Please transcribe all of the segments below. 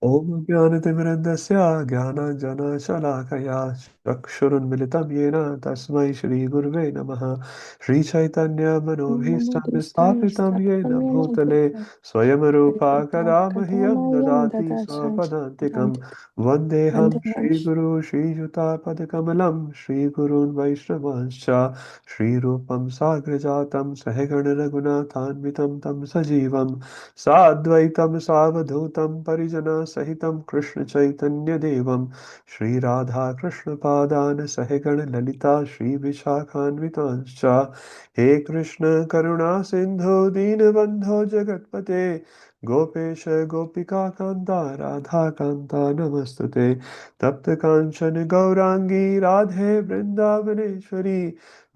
ॐ ज्ञानतिमिरन्दस्य ज्ञानाञ्जनशलाकया चक्षुरुन्मिलितं येन तस्मै श्रीगुरुवे नमः। श्रीचैतन्यमनोभीष्टं स्थापितं येन भूतले स्वयं रूपा कदा मह्यं ददाति स्वपदान्तिकं। वन्देऽहं श्रीगुरु श्रीयुतापदकमलं श्रीगुरून् वैष्णवांश्च श्रीरूपं साग्रजातं सहगणरघुनाथान्वितं तं सजीवम् साद्वैतं सावधूतं परिजनसहितं कृष्णचैतन्यदेवं श्रीराधाकृष्णपादान् सहगणललिता श्रीविशाखान्वितांश्च। हे कृष्ण करुणा सिन्धो दीनबन्धो जगत्पते गोपेश गोपिकान्ता राधाकान्ता नमस्तुते। तप्तकाञ्चन गौराङ्गी राधे वृन्दावनेश्वरी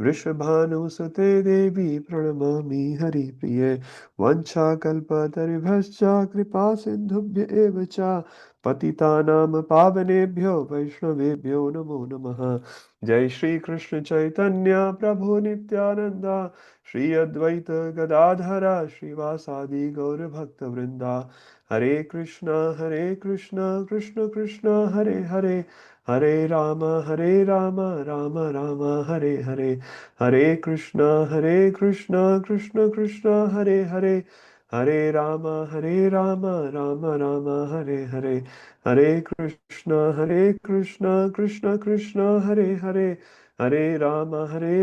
वृषभानुसुते देवी प्रणमामि हरिप्रिये। वंशाकल्पतरुभ्यश्च कृपा सिन्धुभ्य एव च पतितानां पावनेभ्यो वैष्णवेभ्यो नमो नमः। जय श्री कृष्ण चैतन्य प्रभु नित्यानंद श्री अद्वैत गदाधर श्रीवासादि गौर भक्त वृंदा। हरे कृष्णा कृष्ण कृष्ण हरे हरे हरे राम राम राम हरे हरे। हरे कृष्णा कृष्ण कृष्ण हरे हरे हरे राम राम राम हरे हरे। हरे कृष्णा कृष्ण कृष्ण हरे हरे हरे राम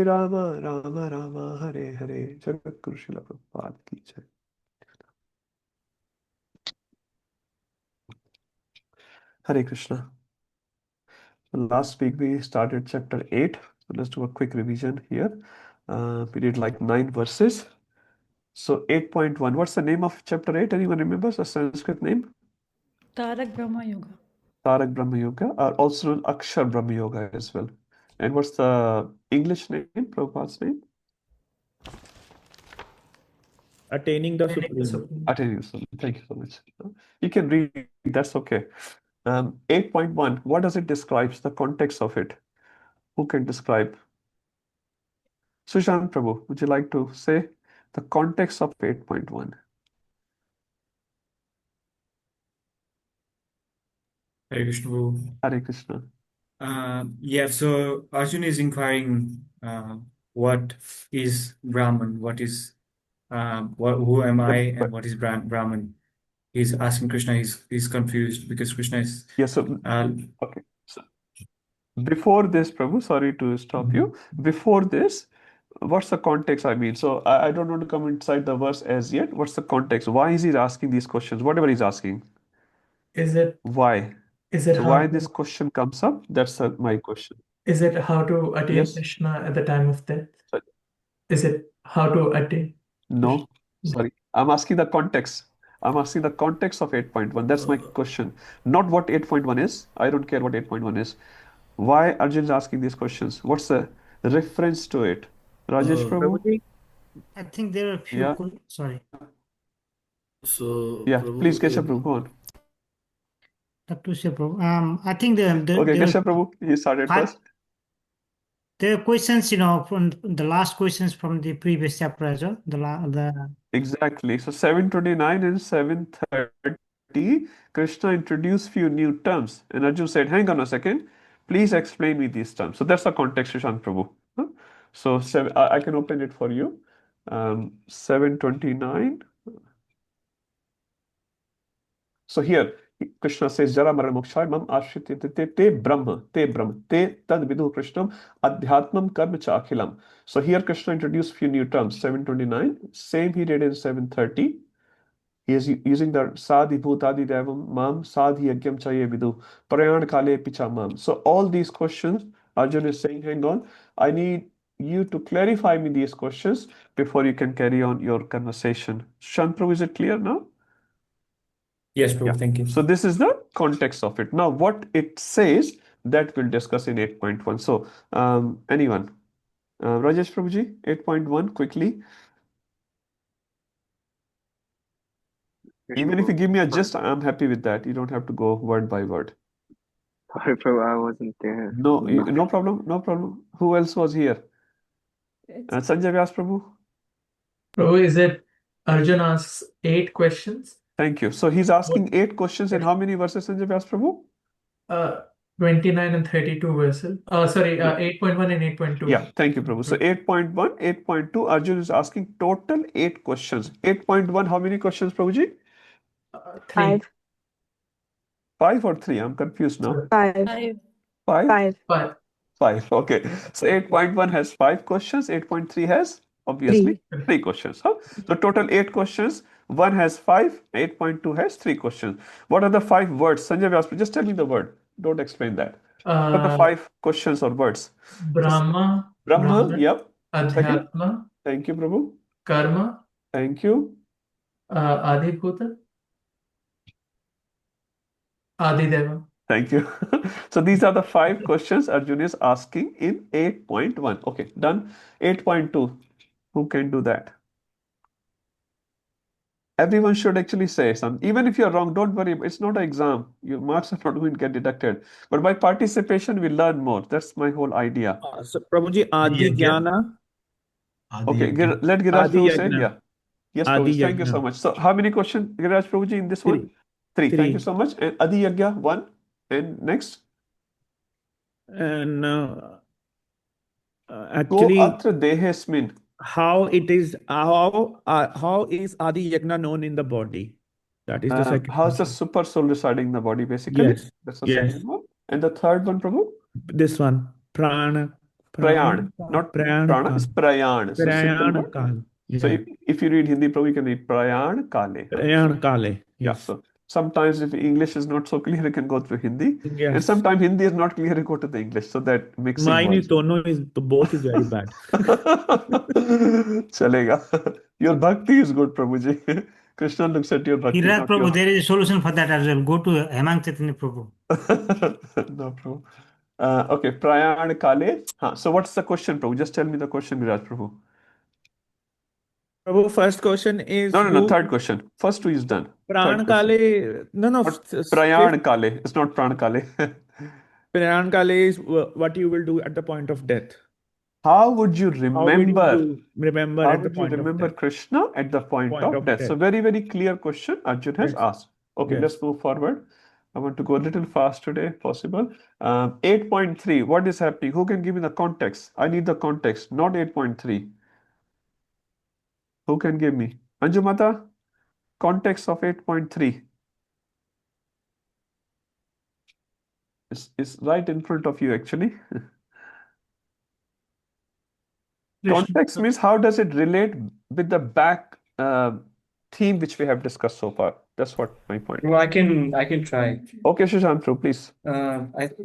राम राम हरे हरे। जगत गुरु श्रील प्रभुपाद की जय। Hare Krishna. Last week we started chapter 8. So let's do a quick revision here. We did like 9 verses. So 8.1. What's the name of chapter 8? Anyone remembers a Sanskrit name? Tarak Brahma Yoga. Tarak Brahma Yoga, or also known Akshar Brahma Yoga as well. And what's the English name, Prabhupada's name? Attaining the Supreme. Attaining the Supreme. Thank you so much. You can read, that's okay. 8.1, what does it describe? The context of it. Who can describe? Sushant Prabhu, would you like to say the context of 8.1? Hare Krishna. Prabhu. Hare Krishna. So Arjun is inquiring what is Brahman, who am I, and what is Brahman. He's asking Krishna. He's confused because Krishna is. Yes, so, okay. So, before this, Prabhu, sorry to stop you. Before this, what's the context? I mean, so I don't want to come inside the verse as yet. What's the context? Why is he asking these questions? Whatever he's asking. Why? So why this question comes up? That's my question. Is it how to attain Yes. Krishna at the time of death? Sorry. Is it how to attain? No, sorry. I'm asking the context. I'm asking the context of 8.1. That's my question. Not what 8.1 is. I don't care what 8.1 is. Why Arjun is asking these questions? What's the reference to it? Rajesh Prabhu? Prabhuji, I think there are a few. Yeah. Sorry. So, Yeah, Prabhu, please, Keshav Prabhu, go on. Dr. Shiv Prabhu. I think Okay, there Keshav Prabhu, he started five, first. there are questions, from the last questions from the previous chapter as well. Exactly. So 729 and 730, Krishna introduced few new terms. And Arjun said, hang on a second, please explain me these terms. So that's the context, Shashank Prabhu. Huh? So I can open it for you. 729. So here, Krishna says, Jara Mara Mokshai Mam Ashrit te Brahma, te Tad Vidu Krishnam, Adhyatmam Karma Cha Akhilam. So here Krishna introduced few new terms, 729. Same he did in 730. He is using the Sadhi Bhutadi Devam Mam Sadhi Yagyam Chaye Vidu Prayan Kale Picha Mam. So all these questions, Arjun is saying, hang on, I need you to clarify me these questions before you can carry on your conversation. Shantru, is it clear now? Yes, Prabhu. Yeah. Thank you. So this is the context of it. Now, what it says that we'll discuss in 8.1. So, anyone? Rajesh Prabhuji, 8.1, quickly. Even if you give me a gist, I'm happy with that. You don't have to go word by word. Sorry, Prabhu, I wasn't there. No, no problem, no problem. Who else was here? Sanjay Vyas Prabhu? Prabhu, is it Arjun asks 8 questions Thank you. So he's asking 8 questions in how many verses, Sanjay Vyas Prabhu? 29 and 32 verses. Sorry, 8.1 and 8.2. Yeah, thank you, Prabhu. So 8.1, 8.2, Arjun is asking total 8 questions. 8.1, how many questions, Prabhuji? 3. 5 or 3? I'm confused now. Five. 5? 5. 5. Okay. So 8.1 has 5 questions. 8.3 has obviously 3 questions. Huh? So total 8 questions. 1 has 5. 8.2 has 3 questions. What are the 5 words? Sanjay Vyas, just tell me the word. Don't explain that. What are the 5 questions or words? Brahma, Brahma, yep. Second. Adhyatma, Thank you, Prabhu. Karma, Thank you. Adibhuta, Adideva. Thank you. So these are the 5 questions Arjun is asking in 8.1. Okay, done. 8.2. Who can do that? Everyone should actually say something. Even if you're wrong, don't worry. It's not an exam. Your marks are not going to get deducted. But by participation, we learn more. That's my whole idea. So Prabhuji, Adi Jnana, Okay, let Giraj Adi Prabhu say. Yajna, Yeah. Yes, Adi Prabhu. Thank you so Yajna. much. So how many questions, Giraj Prabhuji, in this one? 3. Thank you 3. so much. And Adi Yagya, 1. And next? And Ko actually, atra dehesmin. how is Adi Yajna known in the body? That is the second How's the question. super soul residing in the body, basically? Yes. That's the Yes. second one. And the third one, Prabhu? This one. Prana. Prayan. Not prana, it's prayan. So simple word. Prayan. So Yeah. if you read Hindi, Prabhu, you can read prayan kale. Huh? Prayan Kale. Yeah, Yes. so sometimes if English is not so clear, you can go through Hindi. And Yes. sometimes Hindi is not clear, you go to the English. So that mixing Mine is works. both is very bad. Chalega. Your bhakti is good, Prabhuji. Krishna looks at your bhakti, Hiraj not Prabhu, your... there is a solution for that as well. Go to Hemanga Caitanya Prabhu. No, Prabhu. Okay, prayan kale. So what's the question, Prabhu? Just tell me the question, Viraj Prabhu. Prabhu, first question is No, third question. First two is done. Pran Third question. Kale. No. Not prayan kale. It's not pran kale. Pran Kale is what you will do at the point of death. How would you How will remember? you remember How at the would you point of remember death? Krishna at the point of death? So very, very clear question Arjun has Yes. asked. Okay, Yes. let's move forward. I want to go a little fast today, possible. 8.3, what is happening? Who can give me the context? I need the context, not 8.3. Who can give me? Anjumata, context of 8.3 is right in front of you, actually. Context means how does it relate with the back theme which we have discussed so far? That's what my point. Well, I can try. Okay, Shashank, please.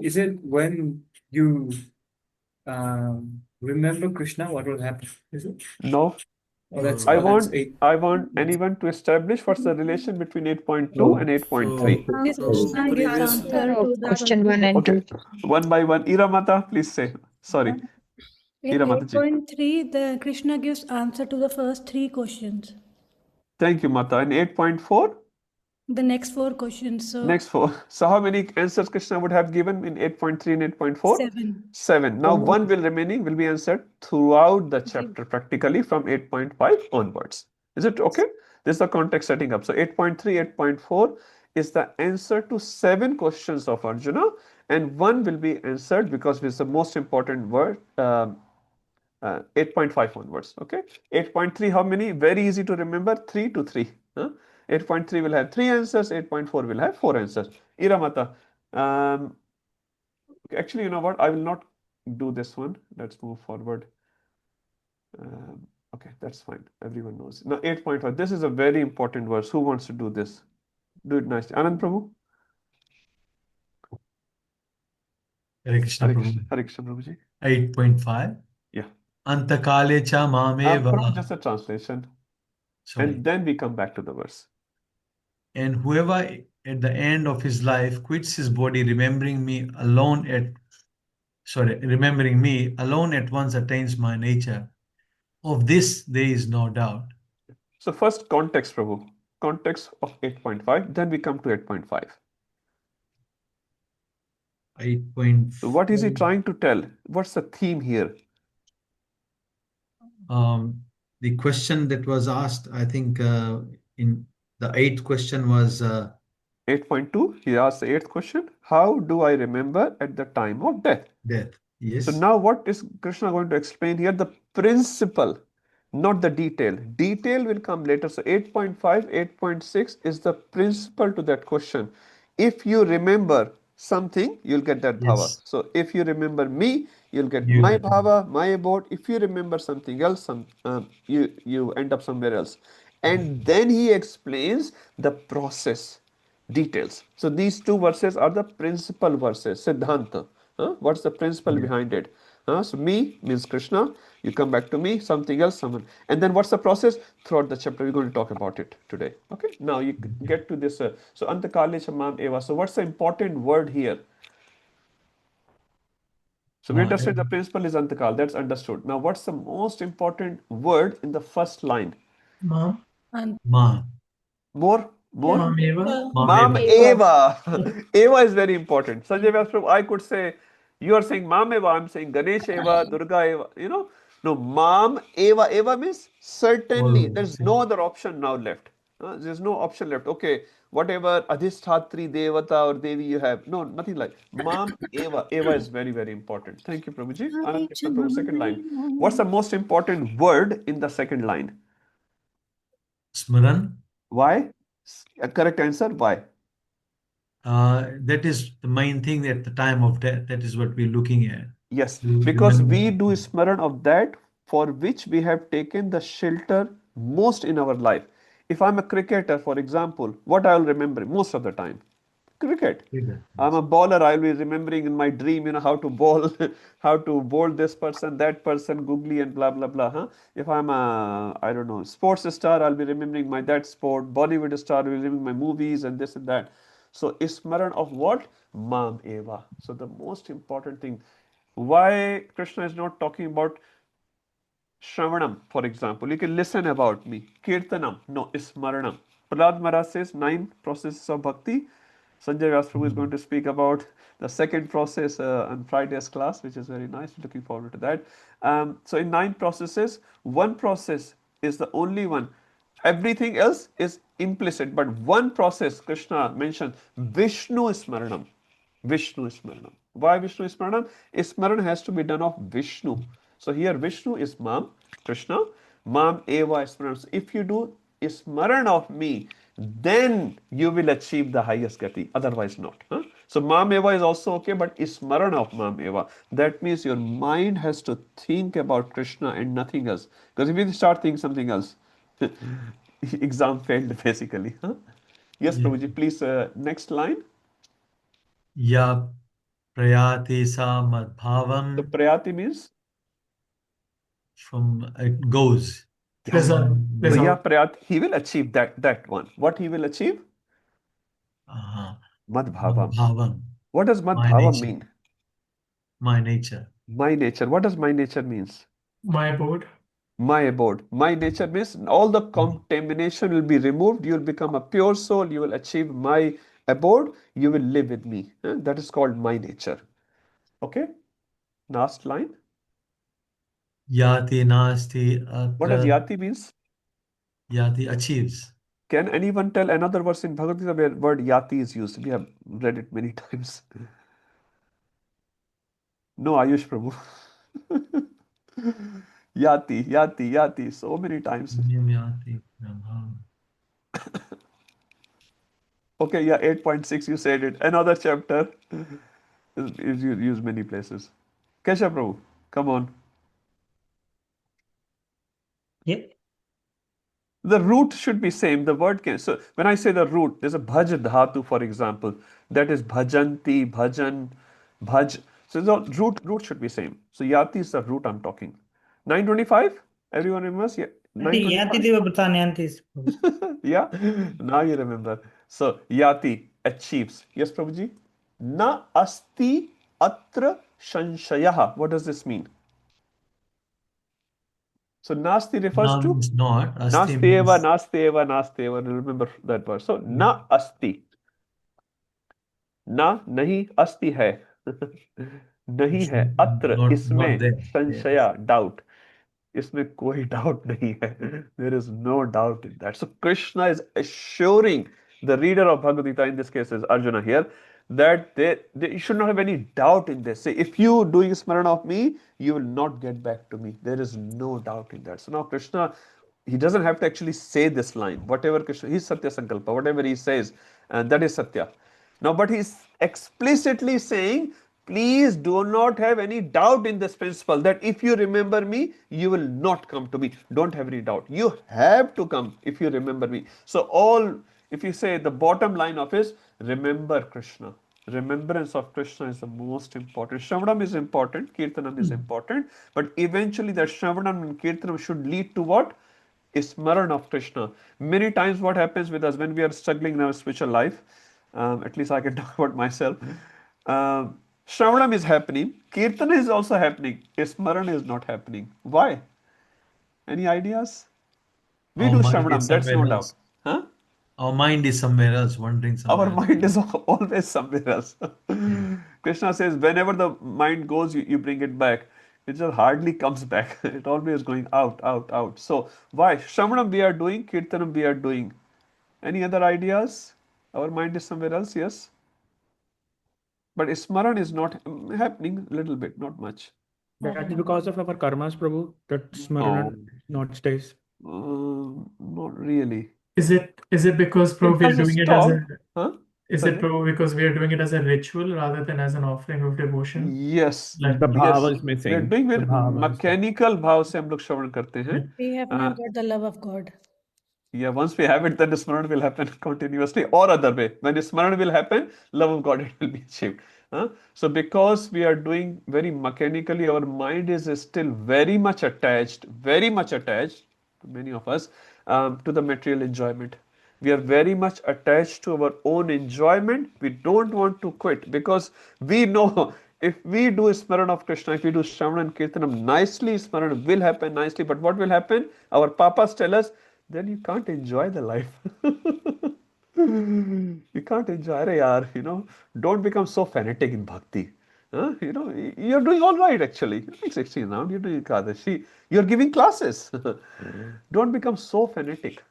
Is it when you remember Krishna, what will happen? Is it? No. Oh, that's I oh, that's want 8. anyone to establish what's the relation between 8.2 and 8.3. This So Krishna gives previous answer to the Question 1 and Okay, 2. one by one. Iramata, please say. Sorry, in Iramata ji. 8.3, the Krishna gives answer to the first 3 questions. Thank you, Mata. And 8.4? The next 4 questions. So Next 4. So how many answers Krishna would have given in 8.3 and 8.4? 7. 7. Now 1 remaining will be answered throughout the chapter, practically from 8.5 onwards. Is it okay? This is the context setting up. So 8.3, 8.4 is the answer to 7 questions of Arjuna, and 1 will be answered because it's the most important word. 8.5 onwards. Okay. 8.3, how many? Very easy to remember. 3 to 3. 8.3 will have 3 answers. 8.4 will have 4 answers. Iramata. Actually, you know what? I will not do this one. Let's move forward. Okay, that's fine. Everyone knows. Now 8.5. This is a very important verse. Who wants to do this? Do it nicely. Anand Prabhu. Hare Krishna Hare Prabhu. Krishna, Hare Krishna Prabhuji. 8.5. Yeah. Antakale cha mameva. Prabhu, just a translation. Sorry. And then we come back to the verse. And whoever at the end of his life quits his body, remembering me alone at once attains my nature. Of this there is no doubt. So first context, Prabhu. Context of 8.5. Then we come to 8.5. 8.4. So what is he trying to tell? What's the theme here? The question that was asked, I think, in The eighth question was 8.2, he asked the eighth question. How do I remember at the time of death? death. So Yes. now what is Krishna going to explain here? The principle, not the detail. Detail will come later. So 8.5, 8.6 is the principle to that question. If you remember something, you'll get that bhava. Yes. So if you remember me, you'll get You my get bhava, my abode. If you remember something else, you end up somewhere else. And then he explains the process details. So these two verses are the principal verses, Siddhanta. What's the principle Yeah. behind it? So me means Krishna, you come back to me, something else, someone. And then what's the process? Throughout the chapter, we're going to talk about it today. Okay, now you get to this. So Antakale Shamam Eva. So what's the important word here? So we understand the principle is Antakal, that's understood. Now what's the most important word in the first line? And Ma. More? Mameva. Mam Eva. Eva is very important. Sanjay Vyas, I could say, you are saying Mam Eva, I'm saying Ganesh Eva, Durga Eva, No, Mam Eva. Eva means certainly. There's no other option now left. There's no option left. Okay, whatever Adhisthatri Devata or Devi you have. No, nothing like. Mam Eva. Eva is very, very important. Thank you, Prabhuji. Anand Krishna Prabhu, second line. What's the most important word in the second line? Smaran. Why? A correct answer, why? That is the main thing at the time of death. That is what we're looking at. Yes, You because remember. we do smaran of that for which we have taken the shelter most in our life. If I'm a cricketer, for example, what I'll remember most of the time? Cricket. I'm a bowler, I'll be remembering in my dream, how to bowl, how to bowl this person, that person, googly and blah, blah, blah. If I'm a, I don't know, sports star, I'll be remembering my that sport, Bollywood star, I'll be remembering my movies and this and that. So, smaran of what? Mam Eva. So, the most important thing. Why Krishna is not talking about Shravanam, for example. You can listen about me. Kirtanam, no, Smaranam. Prahlad Maharaj says 9 processes of bhakti. Sanjay Vyas Prabhu is going to speak about the second process on Friday's class, which is very nice. Looking forward to that. So in 9 processes, one process is the only one. Everything else is implicit, but one process Krishna mentioned, Vishnu Smaranam. Vishnu Smaranam. Why Vishnu Smaranam? Smaran has to be done of Vishnu. So here Vishnu is Mam, Krishna, Mam Eva Smaran. So if you do Smaran of me, then you will achieve the highest gati, otherwise not. So Mam Eva is also okay, but Smaran of Mam Eva. That means your mind has to think about Krishna and nothing else. Because if you start thinking something else, exam failed basically. Yes, Yeah. Prabhuji, please, next line. Ya prayati sa So madbhavam. Prayati means? From it goes. So yeah, Prayati, he will achieve that one. What he will achieve? Madbhavam. Madbhavam. What does My Madbhavam nature. mean? My nature. My nature. What does my nature means? My abode. My abode. My nature means all the contamination will be removed. You will become a pure soul. You will achieve my abode. You will live with me. That is called my nature. Okay. Last line. Yati nasti What does atra. yati means? Yati achieves. Can anyone tell another verse in Bhagavad Gita where word yati is used? We have read it many times. No, Ayush Prabhu. Yati, yati, yati, so many times. Yati brahma. Okay, yeah, 8.6, you said it. Another chapter is used many places. Kesha Prabhu, come on. Yeah. The root should be same. The word can. So when I say the root, there's a bhaj dhatu, for example. That is bhajanti, bhajan, bhaj. So the root should be same. So yati is the root I'm talking. 925. Everyone remembers? Yeah. Yati 925. deva Bratani Yeah. Now you remember. So yati achieves. Yes, Prabhuji. Na asti atra shanshayah. What does this mean? So nasti refers Na to means not. Asti Nasteva, means Nasteva, Nasteva. Remember that word. So na asti. Na nahi asti hai. नहीं है अत्र not इसमें there. Yeah. संशया doubt. इसमें कोई doubt नहीं है. There is no doubt in that. So Krishna is assuring the reader of Bhagavad Gita, in this case is Arjuna here, that they should not have any doubt in this. Say, if you doing smaran of me, you will not get back to me. There is no doubt in that. So now Krishna, he doesn't have to actually say this line. Whatever Krishna, he's Satya Sankalpa, whatever he says, and that is Satya. Now, but he's explicitly saying, please do not have any doubt in this principle that if you remember me, you will not come to me. Don't have any doubt. You have to come if you remember me. So, if you say the bottom line of is remember Krishna. Remembrance of Krishna is the most important. Shravanam is important, Kirtanam is important, but eventually that Shravanam and Kirtanam should lead to what? Smaran of Krishna. Many times, what happens with us when we are struggling in our spiritual life, at least I can talk about myself. Shravanam is happening, Kirtana is also happening, Smaran is not happening. Why? Any ideas? We Our do mind is Shravanam, that's no somewhere doubt. else. Huh? Our mind is somewhere else, wandering Our somewhere else. mind is always somewhere else. Yeah. Krishna says, whenever the mind goes, you bring it back. It just hardly comes back. It always going out, out, out. So why? Shravanam we are doing, Kirtanam we are doing. Any other ideas? Our mind is somewhere else, yes. But Smaran is not happening a little bit, not much. That is because of our karmas, Prabhu, that No, smarana not stays. not really. Is it because It we are doesn't doing it as a stop. Huh? is it Sanjay? because we are doing it as a ritual rather than as an offering of devotion? Yes, Like The yes. bhava is We are missing. doing The with bhava is missing. mechanical भाव से हम लोग श्रवण करते हैं. We have not got the love of God. Yeah, once we have it, then the Smaran will happen continuously or other way. When the Smaran will happen, love of God it will be achieved. So because we are doing very mechanically, our mind is still very much attached, to many of us, to the material enjoyment. We are very much attached to our own enjoyment. We don't want to quit because we know if we do Smaran of Krishna, if we do Shravan and Kirtanam nicely, Smaran will happen nicely. But what will happen? Our papas tell us, then you can't enjoy the life. You can't enjoy it, yaar, don't become so fanatic in bhakti. You're doing all right actually. You're doing 16 now, you're doing Ekadashi, you're giving classes. Don't become so fanatic.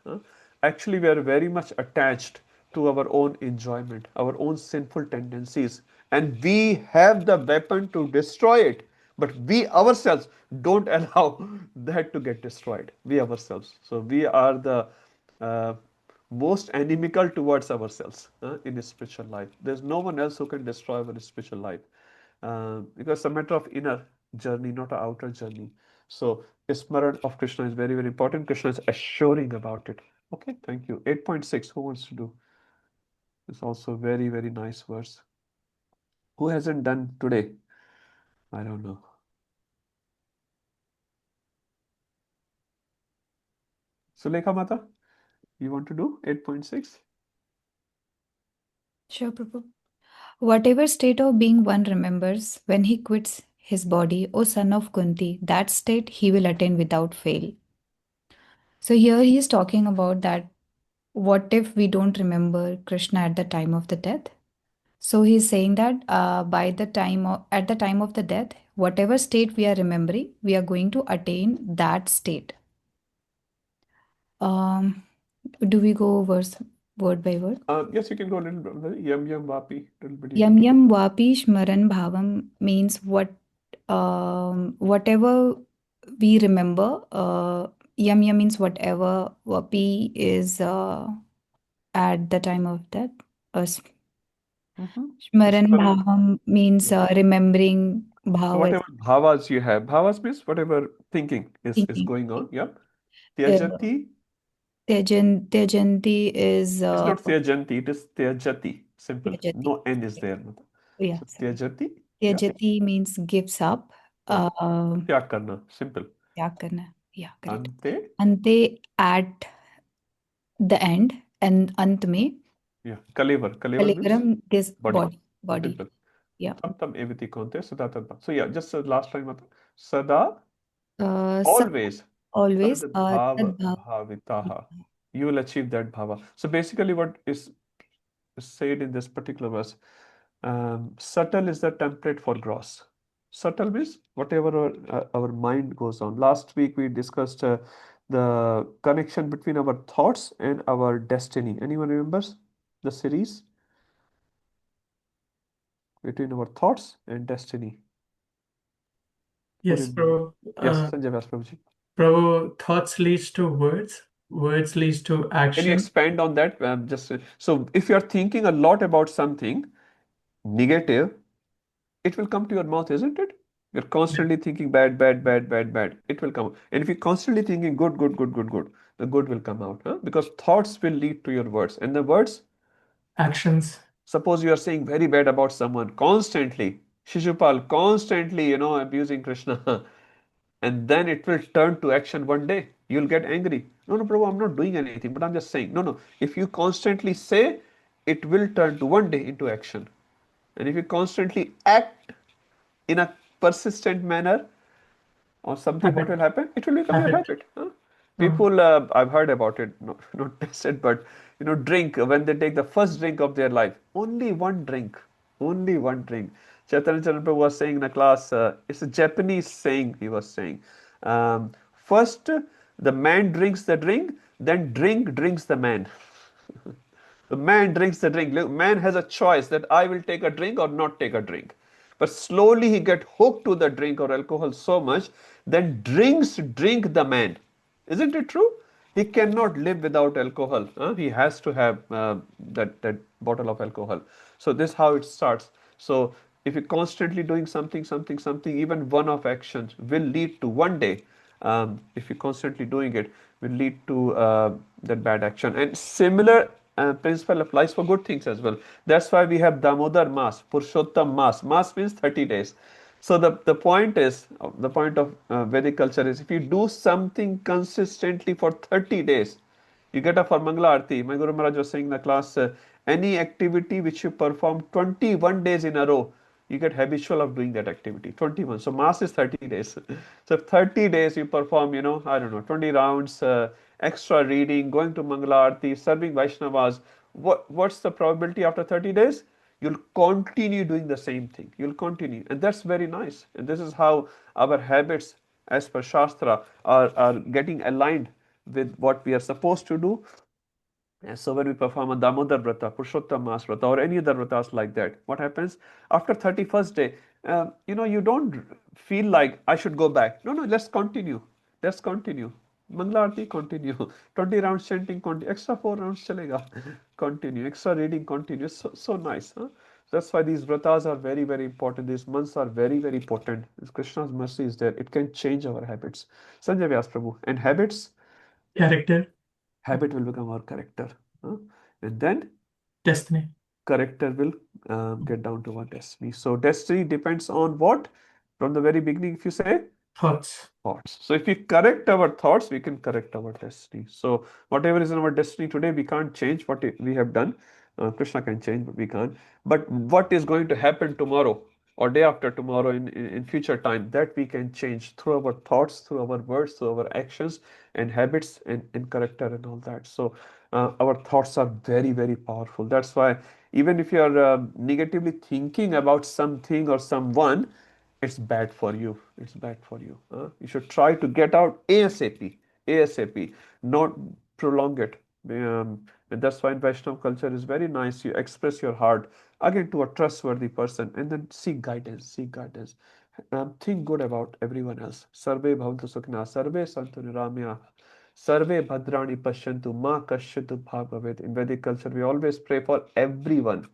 Actually, we are very much attached to our own enjoyment, our own sinful tendencies, and we have the weapon to destroy it. But we ourselves don't allow that to get destroyed. We ourselves. So we are the uh, most inimical towards ourselves in a spiritual life. There's no one else who can destroy our spiritual life because it's a matter of inner journey, not an outer journey. So, Smaran of Krishna is very, very important. Krishna is assuring about it. Okay, thank you. 8.6, who wants to do? It's also very, very nice verse. Who hasn't done today? I don't know. Sulekha Mata, you want to do 8.6? Sure, Prabhu. Whatever state of being one remembers when he quits his body, O son of Kunti, that state he will attain without fail. So here he is talking about that what if we don't remember Krishna at the time of the death? So he's saying that at the time of the death, whatever state we are remembering, we are going to attain that state. Do we go word by word? Yes, you can go a little bit. Yam yam vapi, little bit. Yam yam vapi shmaran bhavam means whatever we remember. Yam yam means whatever. Vapi is at the time of death. Shmaran bhavam means remembering So bhava. whatever bhavas you have, bhavas means whatever thinking is Thinking. going on. Yeah. Tyajati. Tyajanti is It's not Tyajanti, it is Tyajati. Simple. Tyajati. No N is there. Yeah. So Tyajati. Tyajati means gives up. Tyag karna. Simple. Tyag karna. Yeah, correct. Ante. Ante at the end and ant mein. Yeah. Kalevar. Kalevar means Kalevaram is body. body. Simple. Yeah. Tam tam eviti konte sada tadva. So yeah, just last time. Sada. Sada Always. always. Tad bhav Tad bhavitaha. You will achieve that bhava. So basically what is said in this particular verse, subtle is the template for gross. Subtle means whatever our mind goes on. Last week we discussed the connection between our thoughts and our destiny. Anyone remembers the series between our thoughts and destiny? Yes, Prabhu. Yes, Sanjay Vyas Prabhuji. Prabhu, thoughts leads to words, words leads to Can you action. expand on that? So if you are thinking a lot about something negative, it will come to your mouth, isn't it? You're constantly thinking bad, bad, bad, bad, bad. It will come. And if you're constantly thinking good, good, good, good, good, the good will come out. Huh? Because thoughts will lead to your words. And the words, Actions. suppose you are saying very bad about someone constantly, Shishupal, constantly, abusing Krishna, and then it will turn to action one day. You'll get angry. No, no, Prabhu, I'm not doing anything, but I'm just saying. No, no. If you constantly say, it will turn to one day into action. And if you constantly act in a persistent manner or something, what Habit. will happen? It will become your Habit. habit. Huh? People, I've heard about it, not tested, but drink when they take the first drink of their life. Only one drink. Only one drink. Chaitanya Prabhu was saying in a class, it's a Japanese saying he was saying. First, the man drinks the drink, then drink drinks the man. The man drinks the drink. Man has a choice that I will take a drink or not take a drink. But slowly he get hooked to the drink or alcohol so much, then drinks drink the man. Isn't it true? He cannot live without alcohol. He has to have that bottle of alcohol. So this is how it starts. So if you're constantly doing something, something, something, even one of actions will lead to one day, if you're constantly doing it, will lead to that bad action. And similar principle applies for good things as well. That's why we have Damodar Mass, Purushottam Mass. Mass means 30 days. So the point is, the point of Vedic culture is, if you do something consistently for 30 days, you get a for Mangala Arti. My Guru Maharaj was saying in the class, any activity which you perform 21 days in a row, you get habitual of doing that activity. 21. So Mass is 30 days. So 30 days you perform, I don't know, 20 rounds, extra reading, going to Mangala Arti, serving Vaishnavas. What's the probability after 30 days? You'll continue doing the same thing. You'll continue. And that's very nice. And this is how our habits, as per Shastra, are getting aligned with what we are supposed to do. And so when we perform a Damodar Vrata, Purushottam Mas Vrata, or any other vratas like that, what happens? After 31st day, you don't feel like I should go back. No, no, let's continue. Let's continue. Mangala Aarti, continue. 20 rounds chanting, continue. Extra 4 rounds chalega. Continue. Extra reading, continue. So nice. Huh? That's why these vratas are very, very important. These months are very, very important. Krishna's mercy is there. It can change our habits. Sanjay Vyas Prabhu. And habits? Character. Habit will become our character. Huh? And then Destiny. character will get down to our destiny. So destiny depends on what? From the very beginning, if you say? Thoughts. Thoughts. So if we correct our thoughts, we can correct our destiny. So whatever is in our destiny today, we can't change what we have done. Krishna can change, but we can't. But what is going to happen tomorrow or day after tomorrow in future time, that we can change through our thoughts, through our words, through our actions and habits and character and all that. So our thoughts are very, very powerful. That's why even if you are negatively thinking about something or someone, it's bad for you. It's bad for you. You should try to get out ASAP. ASAP, not prolong it. And that's why in Vaishnava culture is very nice. You express your heart again to a trustworthy person and then seek guidance. Seek guidance. Think good about everyone else. Sarve bhavantu sukhna, sarve santu niramya, sarve bhadrani pashyantu, ma kashyatu bhagavet. In Vedic culture, we always pray for everyone.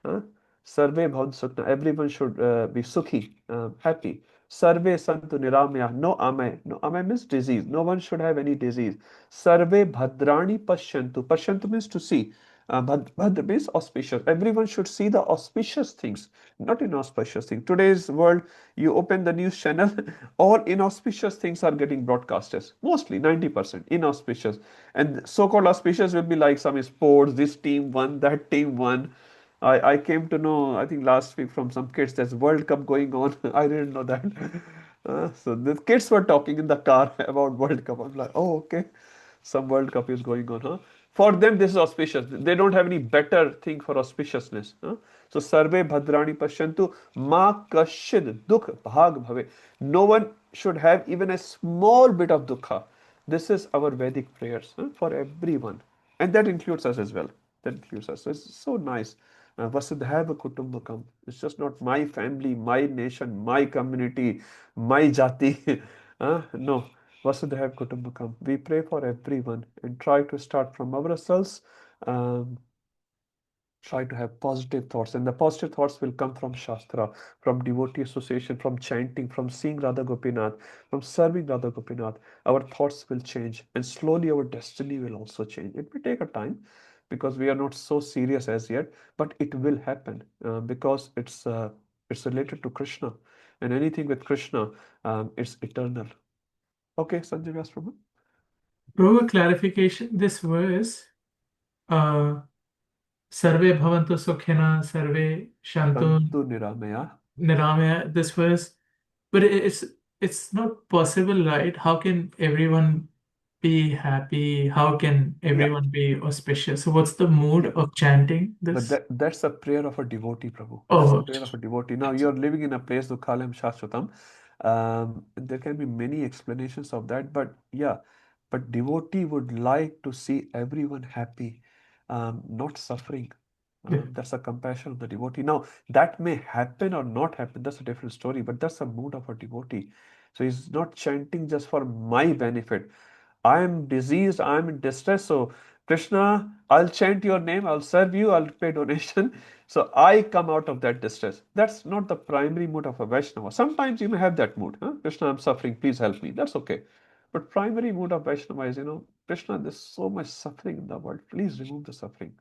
Huh? Sarve bhavantu sukhna. Everyone should be sukhi, happy. Sarve santu niramya. No amay. No amay means disease. No one should have any disease. Sarve bhadrani pashyantu. Pashyantu means to see. Bhadra means auspicious. Everyone should see the auspicious things, not inauspicious things. Today's world, you open the news channel, all inauspicious things are getting broadcasted. Mostly 90% inauspicious. And so-called auspicious will be like some sports, this team won, that team won. I came to know, I think last week from some kids, there's World Cup going on. I didn't know that. So the kids were talking in the car about World Cup. I'm like, oh, okay. Some World Cup is going on, huh? For them, this is auspicious. They don't have any better thing for auspiciousness. So, sarve bhadrani pashyantu ma kashid dukh bhag bhave. No one should have even a small bit of dukkha. This is our Vedic prayers for everyone. And that includes us as well. That includes us. So, it's so nice. Vasudhaiva Kutumbakam. It's just not my family, my nation, my community, my jati. No. Vasudhaiva Kutumbakam. We pray for everyone and try to start from ourselves. Try to have positive thoughts, and the positive thoughts will come from Shastra, from devotee association, from chanting, from seeing Radha Gopinath, from serving Radha Gopinath. Our thoughts will change, and slowly our destiny will also change. It may take a time because we are not so serious as yet, but it will happen because it's related to Krishna, and anything with Krishna, it's eternal. Okay, Sanjay Vyas Prabhu. Prabhu, clarification. This verse, Sarve bhavantu sukhina, sarve shantu Santu Niramaya. niramaya. This verse, but it's not possible, right? How can everyone be happy? How can Yeah. everyone be auspicious? So what's the mood Yeah. of chanting But this? that's a prayer of a devotee, Prabhu. That's a Oh, prayer of a devotee. Now you're living in a place, Dukhalem Shashvatam. There can be many explanations of that, but yeah, but devotee would like to see everyone happy, not suffering. yeah. That's a compassion of the devotee. Now that may happen or not happen. That's a different story, but that's a mood of a devotee. So he's not chanting just for my benefit. I am diseased, I am in distress. So, Krishna, I'll chant your name, I'll serve you, I'll pay donation. So, I come out of that distress. That's not the primary mood of a Vaishnava. Sometimes you may have that mood. Krishna, I'm suffering, please help me. That's okay. But primary mood of Vaishnava is, Krishna, there's so much suffering in the world. Please remove the suffering.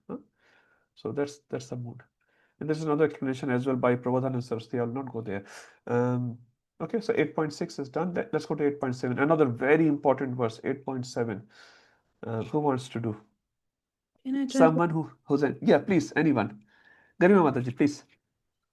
So, that's the mood. And this is another explanation as well by Prabodhan and Saraswati. I'll not go there. Okay, so 8.6 is done. Let's go to 8.7. Another very important verse, 8.7. Who wants to do? Can I try? Someone who's yeah, please, anyone. Garima Mataji, please.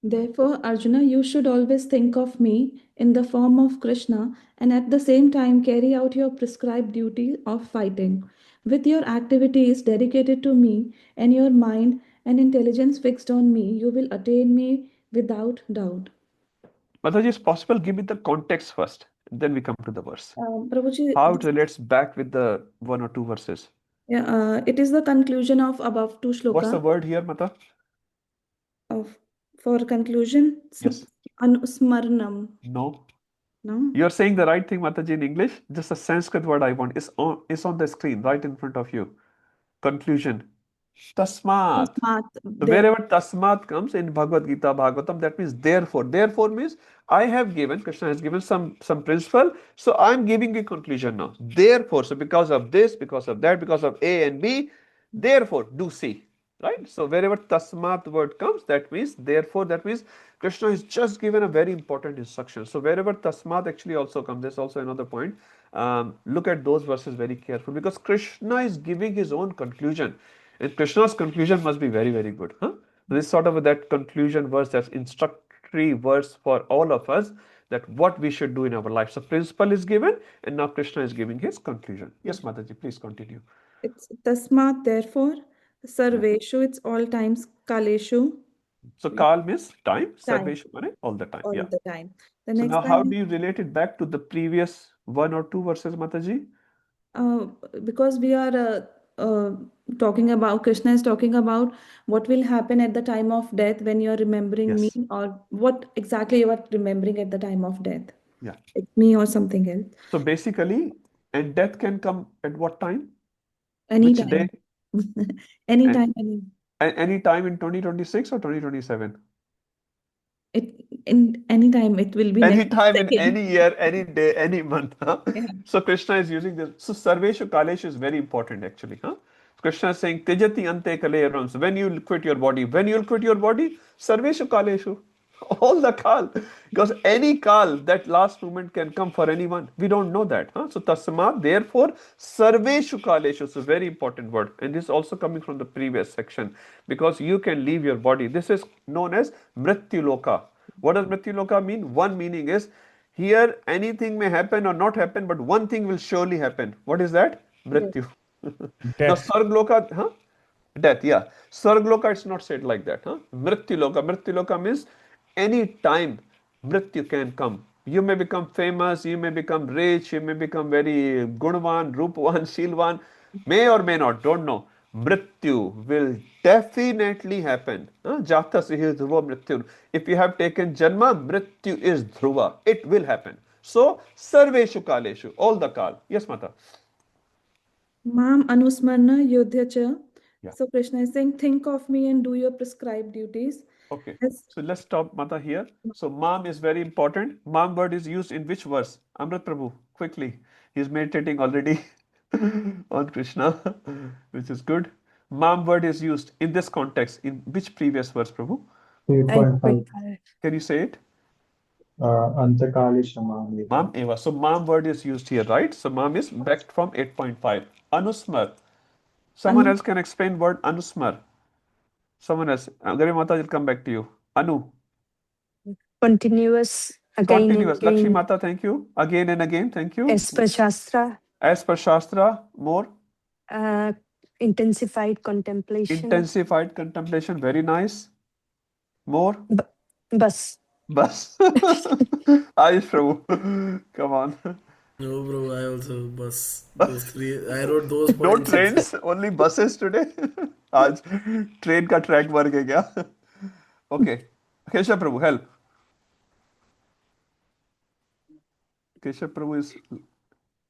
Therefore, Arjuna, you should always think of me in the form of Krishna and at the same time carry out your prescribed duty of fighting. With your activities dedicated to me and your mind and intelligence fixed on me, you will attain me without doubt. Mataji, is possible? Give me the context first, and then we come to the verse. Prabhuji, How it relates back with the one or two verses. yeah, it is the conclusion of above two What's the shloka. word here, Mata? For conclusion, Yes. Anusmaranam. No. No? You're saying the right thing, Mataji, in English. Just a Sanskrit word I want. It's on the screen, right in front of you. Conclusion. Tasmat. Tasmat, So wherever tasmat comes in Bhagavad Gita, Bhagavatam, that means therefore. Therefore means I have given, Krishna has given some principle, so I'm giving a conclusion now. Therefore, so because of this, because of that, because of A and B, therefore do C. Right? So wherever tasmat word comes, that means therefore, that means Krishna has just given a very important instruction. So wherever tasmat actually also comes, there's also another point. Look at those verses very carefully because Krishna is giving his own conclusion. And Krishna's conclusion must be very, very good. This is sort of that conclusion verse, that's instructory verse for all of us, that what we should do in our life. So principle is given, and now Krishna is giving his conclusion. Yes, Mataji, please continue. It's tasmat, therefore, sarveshu, it's all times, kaleshu, So kal means time, time, sarveshu means all the time. all Yeah. the time. The So next now how line, do you relate it back to the previous one or two verses, Mataji? because we are talking about, Krishna is talking about what will happen at the time of death when you are remembering me, Yes. or what exactly you are remembering at the time of death. Yeah. It's me or something else. So basically, and death can come at what time? Which day? Anytime. Anytime, Any time in 2026 or 2027? anytime it will be next Anytime in second. any year, any day, any month. Yeah. So Krishna is using this. So Sarveshu Kaleshu is very important actually. Krishna is saying Tejati Ante Kale. So when you quit your body, Sarveshu Kaleshu. All the kal. Because any kal, that last moment can come for anyone. We don't know that. So Tasma, therefore, Sarveshu Kaleshu. So very important word. And this is also coming from the previous section. Because you can leave your body. This is known as Mrityu Loka. What does Mrityu Loka mean? One meaning is, here anything may happen or not happen, but one thing will surely happen. What is that? Mrityu. Now, Death. Sargloka, huh? Death, yeah. Sargloka, it's not said like that. Huh? Mrityuloka. Mrityuloka means any time Mrityu can come. You may become famous, you may become rich, you may become very Gunvan, Rupvan, Shilvan, may or may not, don't know. Mrityu will definitely happen. Jata sihi dhruva mrityu. If you have taken Janma, Mrityu is dhruva. It will happen. So, sarveshu kaleshu, all the kal. Yes, Mata. Mam anusmarna yodhya cha. Yeah. So Krishna is saying, think of me and do your prescribed duties. Okay. As So let's stop Mata here. So Mam is very important. Mam word is used in which verse? Amrit Prabhu, quickly. He's meditating already on Krishna, which is good. Mam word is used in this context. In which previous verse, Prabhu? 8.5 Can you say it? Antakali Shamali. Mam eva. So Mam word is used here, right? So Mam is back from 8.5. Anusmar. Someone Anu, else can explain word Anusmar. Someone else. Gari Mata will come back to you. Anu. Continuous again and Continuous. Lakshmi again Mata, thank you. Again and again, thank you. as per Shastra, As per Shastra, more. intensified contemplation, Intensified contemplation, very nice. More. bus. Bus. Ayush Prabhu. Come on. No, bro, I also bus those three. I wrote those No points. trains, only buses today. आज train का track भर के क्या? Okay. Keshav Prabhu, help. Keshav Prabhu is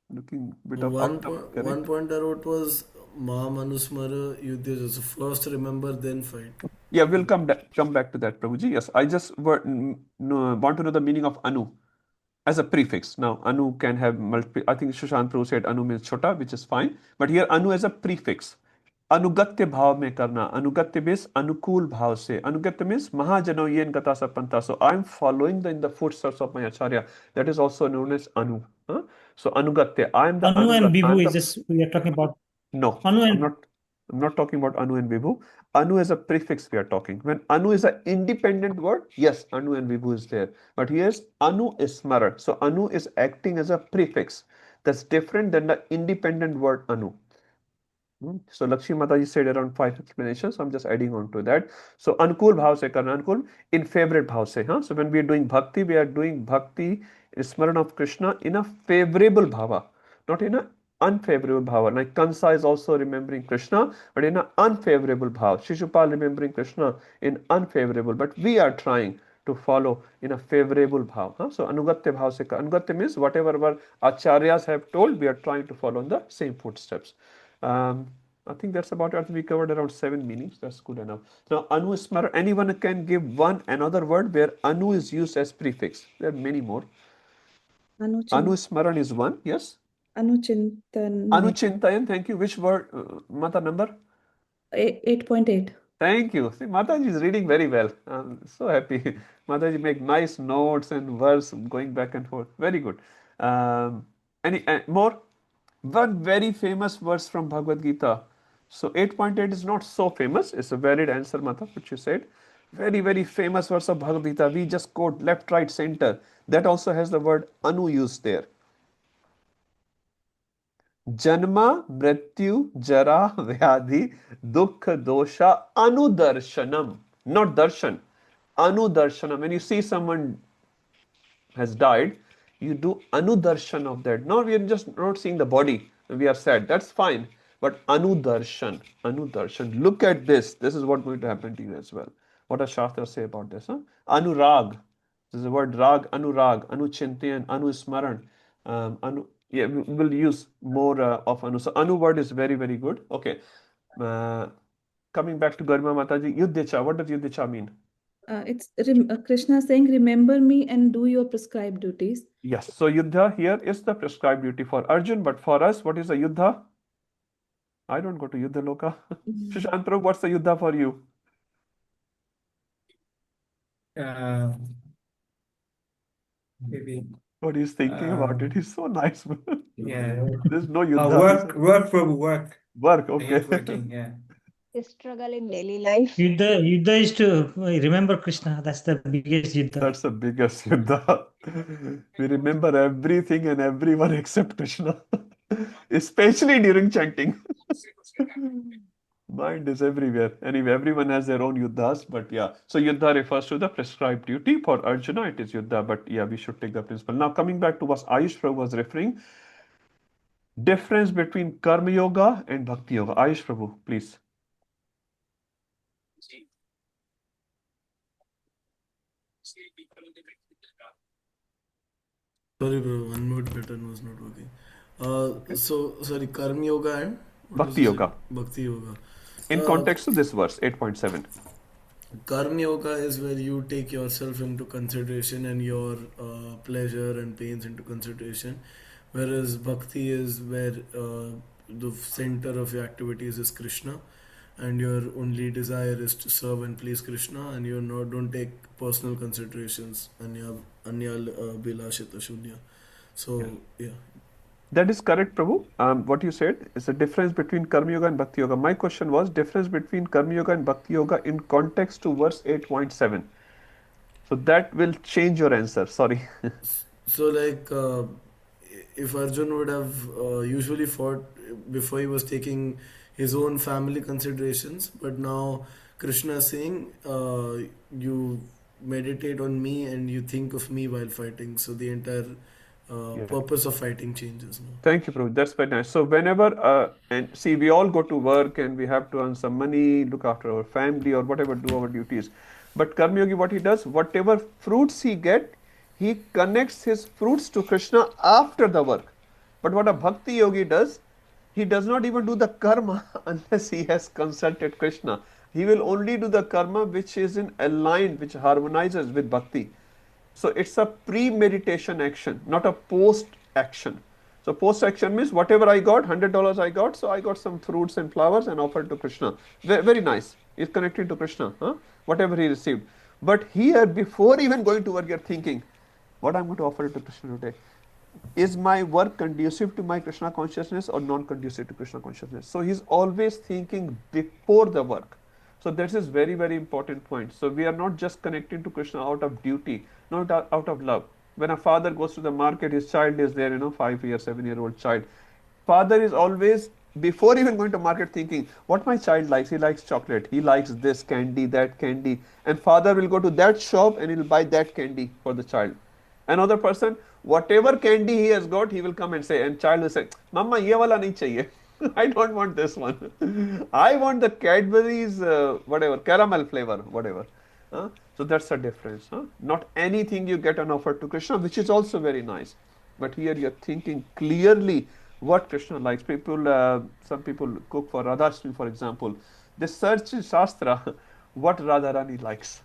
looking bit of One out of point, correct. one point I wrote was Ma Manusmara Yudhya. So first remember, then fight. Yeah, we'll come back to that, Prabhuji. Yes, I just want to know the meaning of Anu as a prefix. Now, Anu can have multiple. I think Sushant Prabhu said Anu means chota, which is fine. But here Anu as a prefix. अनुगत्य भाव में करना. अनुगत्य means अनुकूल भाव से. अनुगत्य means महाजनो येन गता sapanta. So I am following in the footsteps of my acharya. That is also known as anu. So anugatya. I am the Anu and anugat. I am Vibhu the is this we are talking about. no. Anu I'm and not. I'm not talking about anu and vibhu. Anu is a prefix we are talking. When anu is an independent word, yes, anu and vibhu is there. But here's anu is smarar. So anu is acting as a prefix. That's different than the independent word anu. So Lakshmi Mataji said around 5 explanations. So I'm just adding on to that. So Ankul Bhav se karna, Ankul in favorite Bhav se. So when we are doing Bhakti, we are doing Bhakti Smaran of Krishna in a favorable Bhava, not in an unfavorable Bhava. Like Kansa is also remembering Krishna, but in an unfavorable Bhav. Shishupal remembering Krishna in unfavorable. But we are trying to follow in a favorable bhav. So anugatya bhav se anugatya means whatever our acharyas have told, we are trying to follow in the same footsteps. I think that's about it. We covered around 7 meanings. That's good enough. Now, anu smara, anyone can give one another word where anu is used as prefix. There are many more. Anu smaran is one, yes. Anuchintan. Anuchintayan, thank you. Which word, Mata number? 8.8. Thank you. See, Mataji is reading very well. I'm so happy. Mataji make nice notes and verse going back and forth. Very good. Any more? One very famous verse from Bhagavad Gita. So 8.8 is not so famous. It's a valid answer, Mata, which you said. Very, very famous verse of Bhagavad Gita. We just quote left, right, center. That also has the word anu used there. Janma, Mrityu, Jara, Vyadhi, Dukha, Dosha, Anudarshanam. Not darshan. Anudarshanam. When you see someone has died, you do anudarshan of that. Now we are just not seeing the body. We are sad. That's fine. But anudarshan. Anudarshan. Look at this. This is what's going to happen to you as well. What does Shastra say about this? Anurag. This is the word rag, anurag, anuchintayan, anusmaran. Yeah, we will use more of anu. So anu word is very, very good. Okay. Coming back to Garima Mataji, Yuddhicha. What does Yuddhicha mean? It's Krishna saying, remember me and do your prescribed duties. Yes. So Yuddha here is the prescribed duty for Arjun, but for us, what is the Yuddha? I don't go to Yuddha Loka. Shashank Prabhu, what's the Yuddha for you? Maybe. What he's thinking about it. He's so nice. Yeah. There's no Yuddha. Work, Prabhu, work. Work, I okay. hate working, yeah. Struggle in daily life. Yuddha is to remember Krishna. That's the biggest Yuddha. That's the biggest Yuddha. We remember everything and everyone except Krishna, especially during chanting. Mind is everywhere. Anyway, everyone has their own yuddhas, but yeah. So yuddha refers to the prescribed duty. For Arjuna, it is yuddha, but yeah, we should take the principle. Now, coming back to what Ayush Prabhu was referring, difference between Karma Yoga and Bhakti Yoga. Ayush Prabhu, please. Sorry, bro, unmute button was not working. So sorry, Karma Yoga and what was Bhakti you Yoga. saying? Bhakti Yoga. In context to this verse, 8.7. Karma Yoga is where you take yourself into consideration and your pleasure and pains into consideration, whereas Bhakti is where the center of your activities is Krishna, and your only desire is to serve and please Krishna, and you don't take personal considerations. Anya bilashita shunya. So yeah. That is correct, Prabhu. What you said is the difference between Karma Yoga and Bhakti Yoga. My question was difference between Karma Yoga and Bhakti Yoga in context to verse 8.7. So that will change your answer. Sorry. So like if Arjun would have usually fought before, he was taking his own family considerations, but now Krishna is saying you meditate on me and you think of me while fighting. So the entire purpose of fighting changes. No? Thank you, Prabhu. That's very nice. So whenever, and see, we all go to work and we have to earn some money, look after our family or whatever, do our duties. But Karma Yogi, what he does, whatever fruits he get, he connects his fruits to Krishna after the work. But what a Bhakti Yogi does, he does not even do the karma unless he has consulted Krishna. He will only do the karma which is in aligned, which harmonizes with Bhakti. So it's a pre-meditation action, not a post-action. So post-action means whatever I got, $100 I got, so I got some fruits and flowers and offered to Krishna. Very nice. It's connected to Krishna, whatever he received. But here, before even going to work, you're thinking, what I'm going to offer to Krishna today? Is my work conducive to my Krishna consciousness or non-conducive to Krishna consciousness? So he's always thinking before the work. So this is very, very important point. So we are not just connecting to Krishna out of duty, not out of love. When a father goes to the market, his child is there, 5-year, 7-year-old child. Father is always, before even going to market, thinking, what my child likes. He likes chocolate. He likes this candy, that candy. And father will go to that shop and he will buy that candy for the child. Another person, whatever candy he has got, he will come and say, and child will say, Mama, ye wala nahi chahiye. I don't want this one. I want the Cadbury's, whatever, caramel flavor, whatever. So that's the difference. Not anything you get an offer to Krishna, which is also very nice. But here you're thinking clearly what Krishna likes. Some people cook for Radharashmi, for example. They search in Shastra what Radharani likes.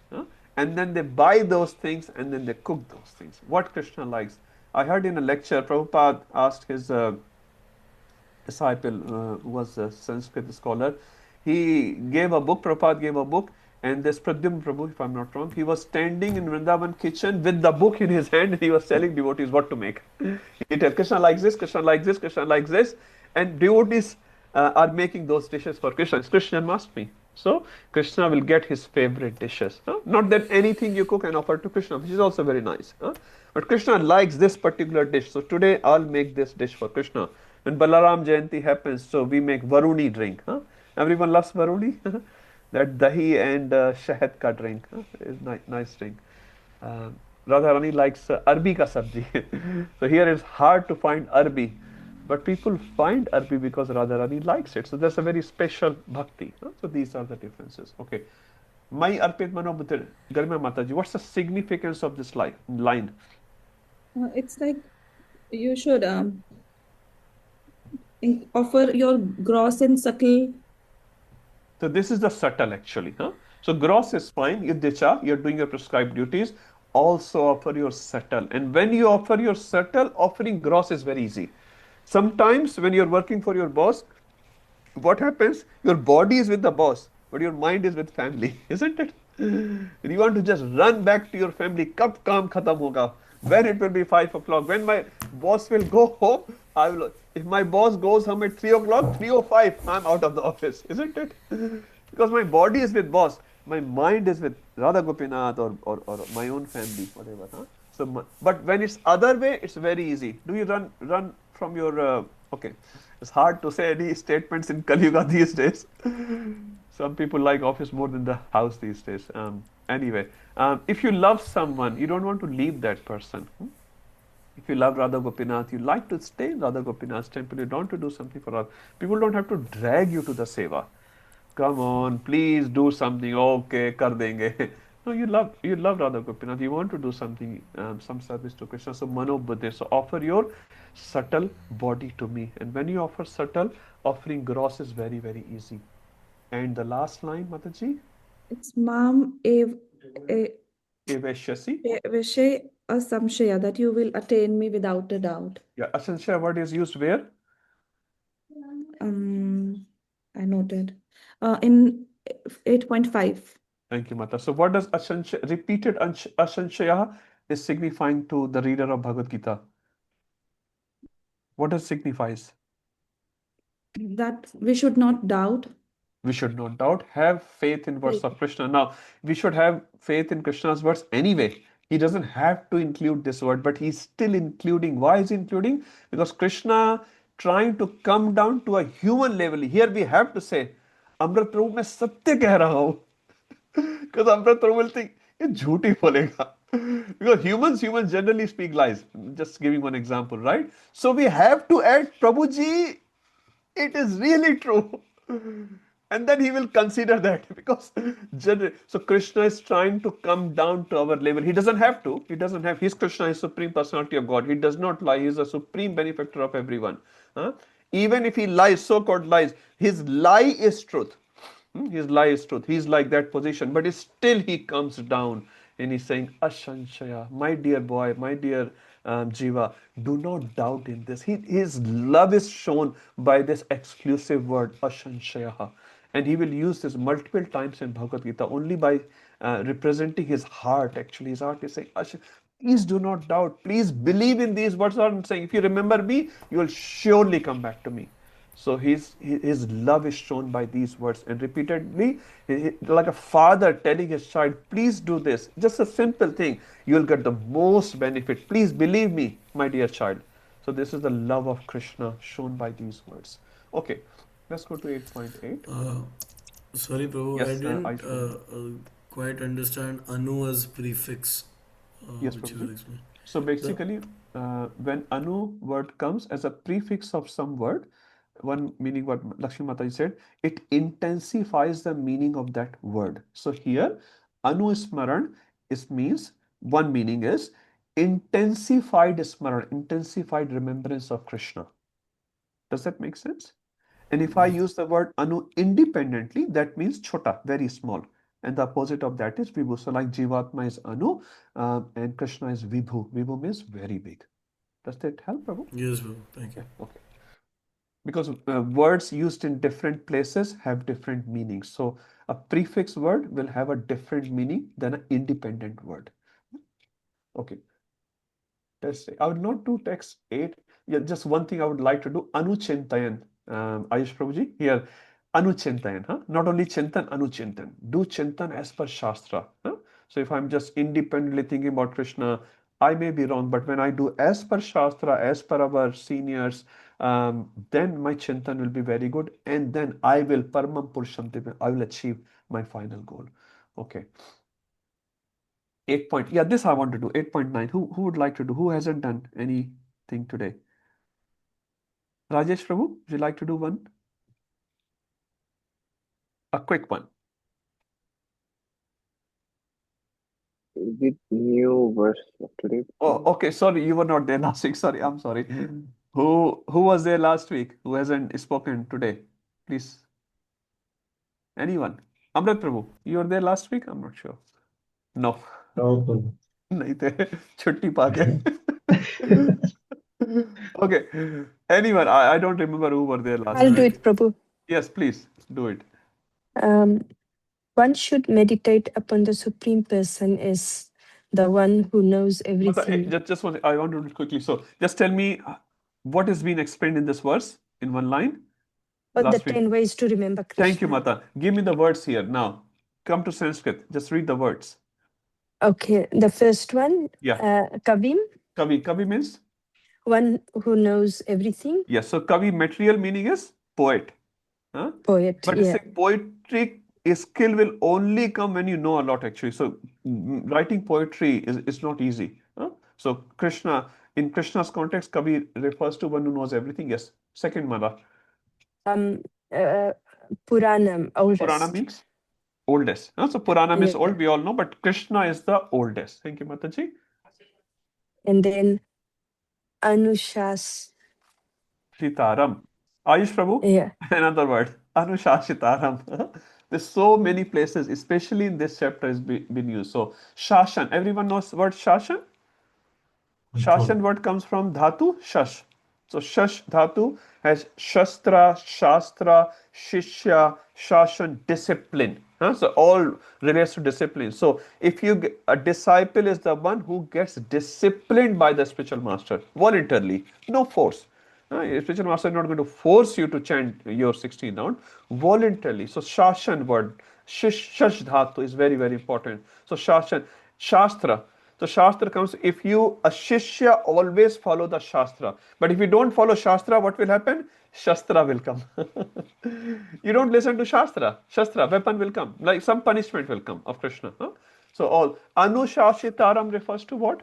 And then they buy those things and then they cook those things. What Krishna likes. I heard in a lecture, Prabhupada asked his disciple, who was a Sanskrit scholar, Prabhupada gave a book, and this Pradyumna Prabhu, if I'm not wrong, he was standing in Vrindavan kitchen with the book in his hand and he was telling devotees what to make. He tells Krishna likes this, Krishna likes this, Krishna likes this, and devotees are making those dishes for Krishna. It's Krishna Janmashtami. So Krishna will get his favorite dishes. Not that anything you cook and offer to Krishna, which is also very nice. But Krishna likes this particular dish. So today I'll make this dish for Krishna. When Balaram Jayanti happens, so we make Varuni drink. Everyone loves Varuni. That dahi and shahad ka drink is nice drink. Radharani likes arbi ka sabji. So here it's hard to find arbi. But people find arbi because Radharani likes it. So that's a very special bhakti. So these are the differences. Okay. Mai arpit mano buddhir. Garima Mataji, what's the significance of this line? It's like you should offer your gross and subtle. So this is the subtle actually. So gross is fine. Yudhicha, you're doing your prescribed duties. Also offer your subtle. And when you offer your subtle, offering gross is very easy. Sometimes when you're working for your boss, what happens? Your body is with the boss, but your mind is with family, isn't it? And you want to just run back to your family. Kab kaam khatam hoga. When it will be 5 o'clock. When my boss will go home, if my boss goes home at 3 o'clock, 3:05, I'm out of the office, isn't it? Because my body is with boss. My mind is with Radha Gopinath or my own family, whatever. So, but when it's other way, it's very easy. Do you run from your, okay. It's hard to say any statements in Kali Yuga these days. Some people like office more than the house these days. Anyway, if you love someone, you don't want to leave that person. If you love Radha Gopinath, you like to stay in Radha Gopinath's temple, you don't want to do something for Radha. People don't have to drag you to the seva. Come on, please do something. Okay, kar denge. No, you love Radha Gopinath. You want to do something, some service to Krishna. So mano buddhe. So offer your subtle body to me. And when you offer subtle, offering gross is very, very easy. And the last line, Mataji? It's Mam Eveshyasi. Vishay Asamshaya, that you will attain me without a doubt. Yeah, Asanshaya word is used where? I noted. In 8.5. Thank you, Mata. So what does repeated Asanshaya is signifying to the reader of Bhagavad Gita? What does it signifies? That we should not doubt. We should not doubt. Have faith in words of Krishna. Now, we should have faith in Krishna's words anyway. He doesn't have to include this word, but he's still including. Why is he including? Because Krishna trying to come down to a human level. Here we have to say, Amrit Prabhu, मैं सत्य कह रहा हूँ. Because Amrit Prabhu will think, ये झूठ ही बोलेगा. Because humans generally speak lies. Just giving one example, right? So we have to add, Prabhuji, it is really true. And then he will consider that because so Krishna is trying to come down to our level. He doesn't have to. He doesn't have. He's Krishna, is Supreme Personality of God. He does not lie. He is a supreme benefactor of everyone. Even if he lies, so-called lies, his lie is truth. His lie is truth. He's like that position. But still he comes down and he's saying, Ashanshaya, my dear boy, my dear Jiva, do not doubt in this. His love is shown by this exclusive word, Ashanshaya. And he will use this multiple times in Bhagavad Gita only by representing his heart. Actually, his heart is saying, please do not doubt. Please believe in these words. I'm saying, if you remember me, you will surely come back to me. So his love is shown by these words and repeatedly, like a father telling his child, please do this. Just a simple thing. You will get the most benefit. Please believe me, my dear child. So this is the love of Krishna shown by these words. Okay, let's go to 8.8. Sorry, Prabhu, Yes, I didn't quite understand Anu as prefix. Yes, which you Prabhuji. will explain. So basically, when Anu word comes as a prefix of some word, one meaning what Lakshmi Mataji said, it intensifies the meaning of that word. So here, Anu Smaran means, one meaning is intensified Smaran, intensified remembrance of Krishna. Does that make sense? And if I use the word Anu independently, that means chota, very small. And the opposite of that is Vibhu. So like Jivatma is Anu and Krishna is Vibhu. Vibhu means very big. Does that help, Prabhu? Yes, Prabhu. Thank you. Okay. Because words used in different places have different meanings. So a prefix word will have a different meaning than an independent word. Okay. Let's say I would not do text 8. Yeah, just one thing I would like to do, Anuchintayan. Ayush Prabhuji, here, Anuchintayan. Not only Chintan, Anuchintan. Do Chintan as per Shastra. So if I'm just independently thinking about Krishna, I may be wrong, but when I do as per Shastra, as per our seniors, then my Chintan will be very good. And then I will, Paramam Purusham, I will achieve my final goal. Okay. 8 point. Yeah, this I want to do. 8.9. Who would like to do? Who hasn't done anything today? Rajesh Prabhu, would you like to do one? A quick one. With new verse of today. Oh, okay. Sorry, you were not there last week. Sorry, I'm sorry. Who was there last week? Who hasn't spoken today? Please. Anyone? Amrit Prabhu, you were there last week? I'm not sure. No. नहीं थे छुट्टी पाके okay, anyone, I don't remember who were there last I'll do week. it, Prabhu. Yes, please do it. One should meditate upon the Supreme Person as the one who knows everything. Just one, I want to do it quickly. So just tell me what is being explained in this verse in one line. The Last week. 10 ways to remember Krishna. Thank you, Mata. Give me the words here now. Come to Sanskrit. Just read the words. Okay, the first one, Yeah. Kavim, Kavi means? one who knows everything. Yes, so kavi material meaning is poet. Huh? Poet, But it's yeah. saying poetry skill will only come when you know a lot actually. So writing poetry is not easy. Huh? So Krishna, in Krishna's context, Kavi refers to one who knows everything. Yes. Second mala. Um, uh, Puranam, Purana oldest. means oldest. Huh? So Purana means Yeah. old, we all know, but Krishna is the oldest. Thank you, Mataji. And then Anushas. Sitaram. Ayush Prabhu, Yeah. another word. Anushashitaram. There's so many places, especially in this chapter, is been used. So Shashan. Everyone knows the word Shashan? Shashan word comes from dhatu shash. So shash dhatu has shastra, shastra, shishya, shashan, discipline. Huh? So all relates to discipline. So if a disciple is the one who gets disciplined by the spiritual master voluntarily, no force. Spiritual master is not going to force you to chant your 16 round voluntarily. So shashan word, shash dhatu is very, very important. So shashan, shastra. So Shastra comes, if you, a Shishya always follow the Shastra. But if you don't follow Shastra, what will happen? Shastra will come. You don't listen to Shastra, weapon will come. Like some punishment will come of Krishna. Huh? So all, Anushashitaram refers to what?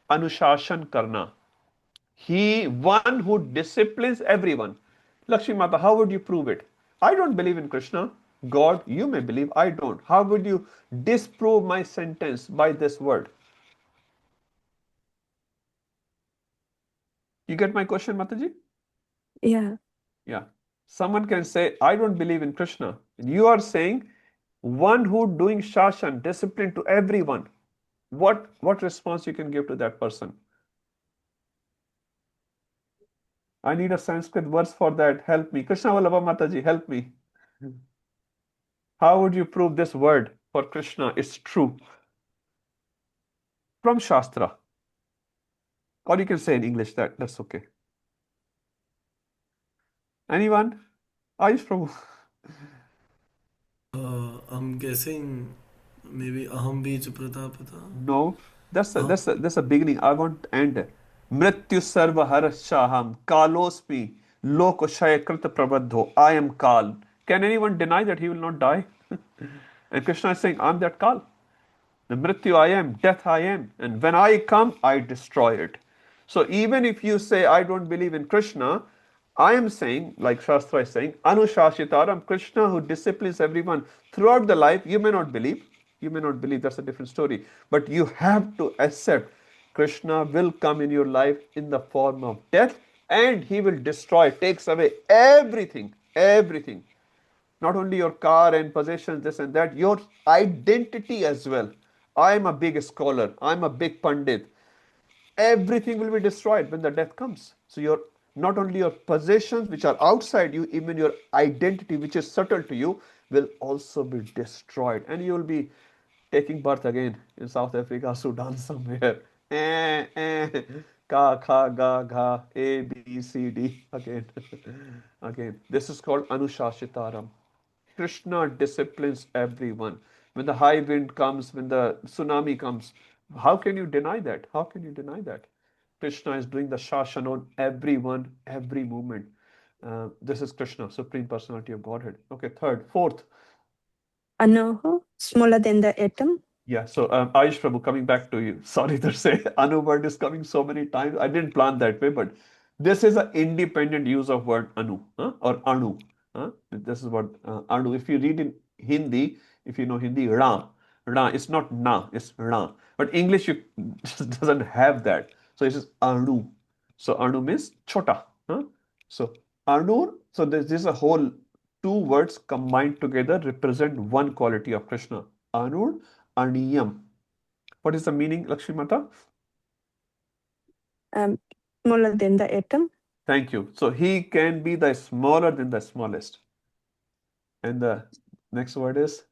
Anushashan Karna. He, one who disciplines everyone. Lakshmi Mata, how would you prove it? I don't believe in Krishna. God, you may believe, I don't. How would you disprove my sentence by this word? You get my question, Mataji? Yeah. Yeah. Someone can say, I don't believe in Krishna. And you are saying, one who doing shashan, discipline to everyone. What response you can give to that person? I need a Sanskrit verse for that. Help me. Krishna Vallabha Mataji, help me. How would you prove this word for Krishna is true? From Shastra. Or you can say in English that's okay. Anyone? Ayush Prabhu. I'm guessing maybe Aham Bij Pratapata. No, that's a beginning. I want to end. Mrityu sarva harashaham kalosmi lokoshaya krita prabadho. I am Kal. Can anyone deny that he will not die? And Krishna is saying, I'm that Kal. The Mrityu I am, death I am. And when I come, I destroy it. So even if you say, I don't believe in Krishna, I am saying, like Shastra is saying, Anushashitaram, Krishna who disciplines everyone throughout the life, you may not believe. You may not believe, that's a different story. But you have to accept Krishna will come in your life in the form of death and he will destroy, takes away everything, everything. Not only your car and possessions, this and that, your identity as well. I'm a big scholar, I'm a big Pandit. Everything will be destroyed when the death comes. So your not only your possessions which are outside you, even your identity which is subtle to you will also be destroyed. And you will be taking birth again in South Africa, Sudan, somewhere. Ka, kha, ga, gha, A, B, C, D. Again. Again. This is called Anushashitaram. Krishna disciplines everyone. When the high wind comes, when the tsunami comes, how can you deny that? How can you deny that? Krishna is doing the shashan on everyone, every moment. This is Krishna, Supreme Personality of Godhead. Okay, third, fourth. Anoho, smaller than the atom. Yeah, so Ayush Prabhu, coming back to you. Sorry to say, Anu word is coming so many times. I didn't plan that way, but this is an independent use of word Anu or Anu. This is what Anu. If you read in Hindi, if you know Hindi, Ra. Ra, it's not Na, it's Ra. But English you just doesn't have that. So it's just Anu. So Anu means chota. So Anu, so this is a whole two words combined together represent one quality of Krishna. Anur, Aniyam. What is the meaning, Lakshmi Mata? Smaller than the atom. Thank you. So he can be the smaller than the smallest. And the next word is?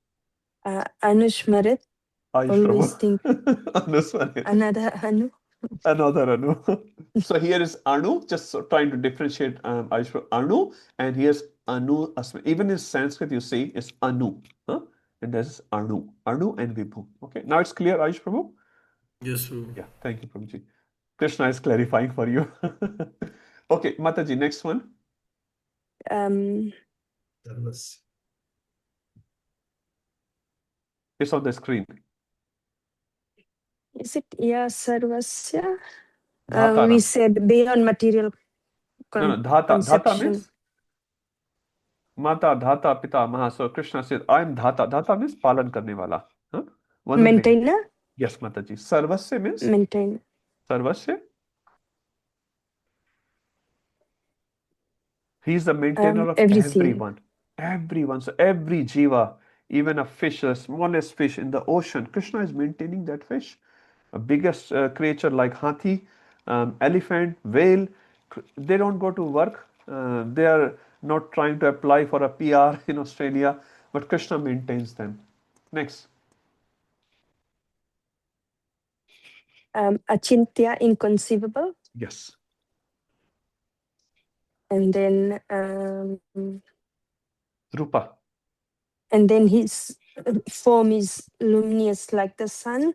Anushmarit. Always think Anusmarit. another Anu. Another Anu. So here is Anu, just trying to differentiate Anu, and here's Anu Asma. Even in Sanskrit, you see it's Anu. And this is Anu. Anu and Vibhu. Okay, now it's clear, Ayush Prabhu? Yes, Prabhu. Yeah, thank you, Prabhuji. Krishna is clarifying for you. Okay, Mataji, next one. It's on the screen. Is it Sarvasya? Dhata. We said beyond material No, Dhata. Dhata conception. means Mata, Dhata, Pita, Maha. So Krishna says, I am Dhata. Dhata means palan karne wala. Huh? One who Maintainer? Yes, Mataji. Sarvasya means? Maintainer. Sarvasya? He is the maintainer of Everything. everyone. Everyone. So every jiva, even a fish, the smallest fish in the ocean, Krishna is maintaining that fish. A biggest creature like hathi, elephant, whale, they don't go to work. They are not trying to apply for a PR in Australia, but Krishna maintains them. Next. Achintya, inconceivable. Yes. And then Rupa. and then his form is luminous like the sun.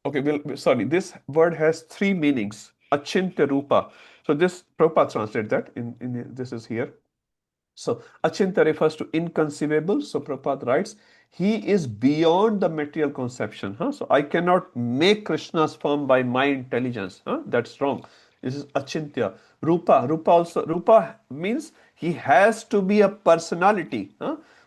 Okay, well, sorry, this word has three meanings. Achintya Rupa. So this, Prabhupada translated that this is here. So Achintya refers to inconceivable. So Prabhupada writes, he is beyond the material conception. So I cannot make Krishna's form by my intelligence. That's wrong. This is Achintya. Rupa. Rupa means he has to be a personality.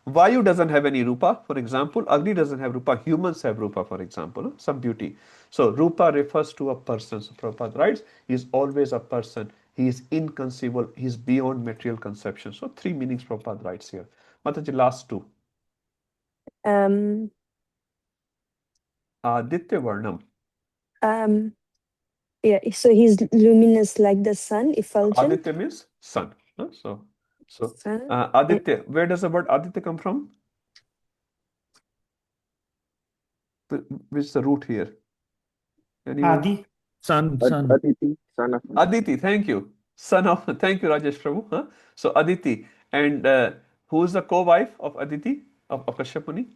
Vayu doesn't have any Rupa, for example. Agni doesn't have Rupa. Humans have Rupa, for example. Some beauty. So Rupa refers to a person. So Prabhupada writes, he is always a person. He is inconceivable. He is beyond material conception. So three meanings Prabhupada writes here. Mataji, last two. Aditya Varnam. Yeah, so he's luminous like the sun, effulgent. Aditya means sun. So Aditya, where does the word Aditya come from? Which is the root here? Anyone? Adi. Sun. Aditi, son of Aditi, thank you. Thank you, Rajesh Prabhu. So Aditi. And who is the co-wife of Aditi, of Kashyap Muni?